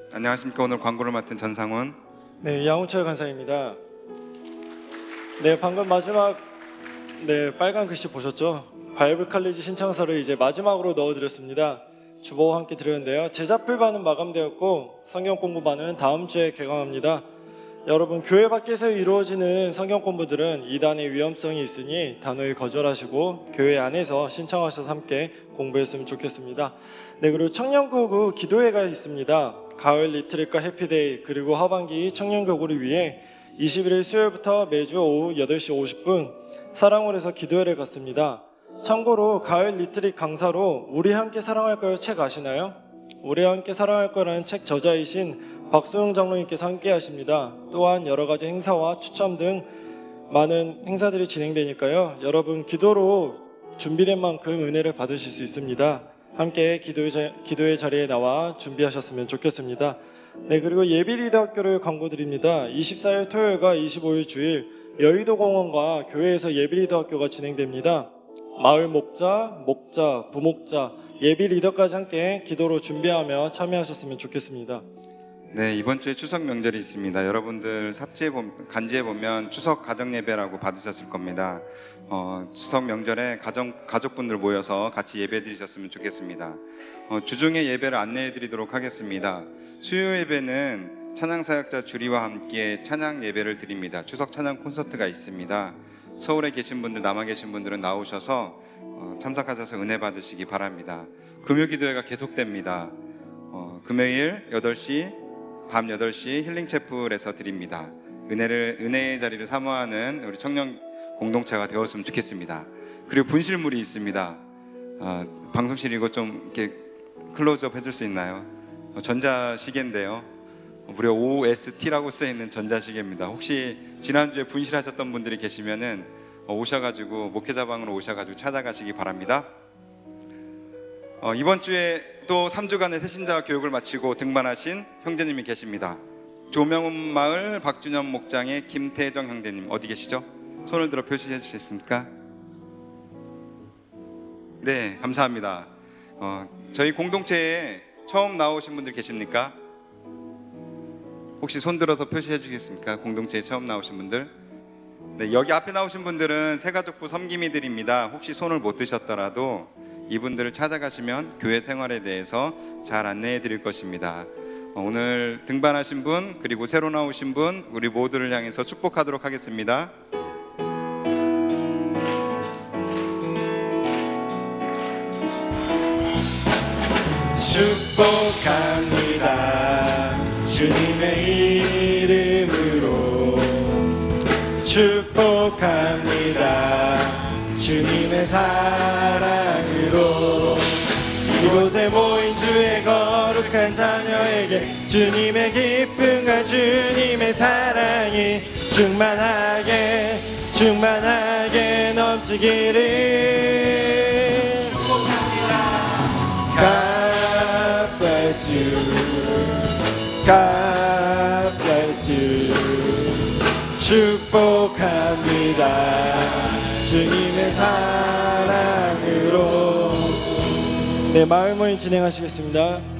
안녕하십니까. 오늘 광고를 맡은 전상훈. 네, 양호철 간사입니다. 네, 방금 마지막 빨간 글씨 보셨죠? 바이블 칼리지 신청서를 이제 마지막으로 넣어드렸습니다. 주보와 함께 드렸는데요. 제자풀반은 마감되었고 성경 공부반은 다음 주에 개강합니다. 여러분, 교회 밖에서 이루어지는 성경 공부들은 이단의 위험성이 있으니 단호히 거절하시고 교회 안에서 신청하셔서 함께 공부했으면 좋겠습니다. 네, 그리고 청년교구 기도회가 있습니다. 가을 리트릿과 해피데이 그리고 하반기 청년교구를 위해 21일 수요일부터 매주 오후 8시 50분 사랑홀에서 기도회를 갖습니다. 참고로 가을 리트릿 강사로 우리 함께 사랑할까요 책 아시나요? 우리 함께 사랑할까요라는 책 저자이신 박소영 장로님께서 함께 하십니다. 또한 여러 가지 행사와 추첨 등 많은 행사들이 진행되니까요. 여러분 기도로 준비된 만큼 은혜를 받으실 수 있습니다. 함께 기도의 자리에 나와 준비하셨으면 좋겠습니다. 네, 그리고 예비리더학교를 광고드립니다. 24일 토요일과 25일 주일 여의도공원과 교회에서 예비리더학교가 진행됩니다. 마을 목자, 부목자, 예비리더까지 함께 기도로 준비하며 참여하셨으면 좋겠습니다. 네, 이번 주에 추석 명절이 있습니다. 여러분들 간지에 보면 추석 가정 예배라고 받으셨을 겁니다. 추석 명절에 가족분들 모여서 같이 예배 드리셨으면 좋겠습니다. 주중에 예배를 안내해 드리도록 하겠습니다. 수요 예배는 찬양사역자 주리와 함께 찬양 예배를 드립니다. 추석 찬양 콘서트가 있습니다. 서울에 계신 분들, 남아 계신 분들은 나오셔서 참석하셔서 은혜 받으시기 바랍니다. 금요기도회가 계속됩니다. 금요일 8시 밤 8시 힐링 채플에서 드립니다. 은혜의 자리를 사모하는 우리 청년 공동체가 되었으면 좋겠습니다. 그리고 분실물이 있습니다. 방송실 이거 좀 이렇게 클로즈업 해줄 수 있나요? 전자시계인데요. 무려 OST라고 쓰여 있는 전자시계입니다. 혹시 지난주에 분실하셨던 분들이 계시면은 오셔가지고 목회자방으로 오셔가지고 찾아가시기 바랍니다. 이번 주에 또 3주간의 새신자 교육을 마치고 등반하신 형제님이 계십니다. 조명훈마을 박준현 목장의 김태정 형제님 어디 계시죠? 손을 들어 표시해 주시겠습니까? 네, 감사합니다. 저희 공동체에 처음 나오신 분들 계십니까? 혹시 손 들어서 표시해 주시겠습니까? 공동체에 처음 나오신 분들. 네, 여기 앞에 나오신 분들은 새가족부 섬김이들입니다. 혹시 손을 못 드셨더라도 이분들을 찾아가시면 교회 생활에 대해서 잘 안내해 드릴 것입니다. 오늘 등반하신 분 그리고 새로 나오신 분 우리 모두를 향해서 축복하도록 하겠습니다. 축복합니다. 주님의 이름으로 축복합니다. 주님의 사랑으로 이곳에 모인 주의 거룩한 자녀에게 주님의 기쁨과 주님의 사랑이 충만하게 넘치기를 축복합니다. God bless you. 축복합니다. 주님의 사랑으로. 네, 마을 모임 진행하시겠습니다.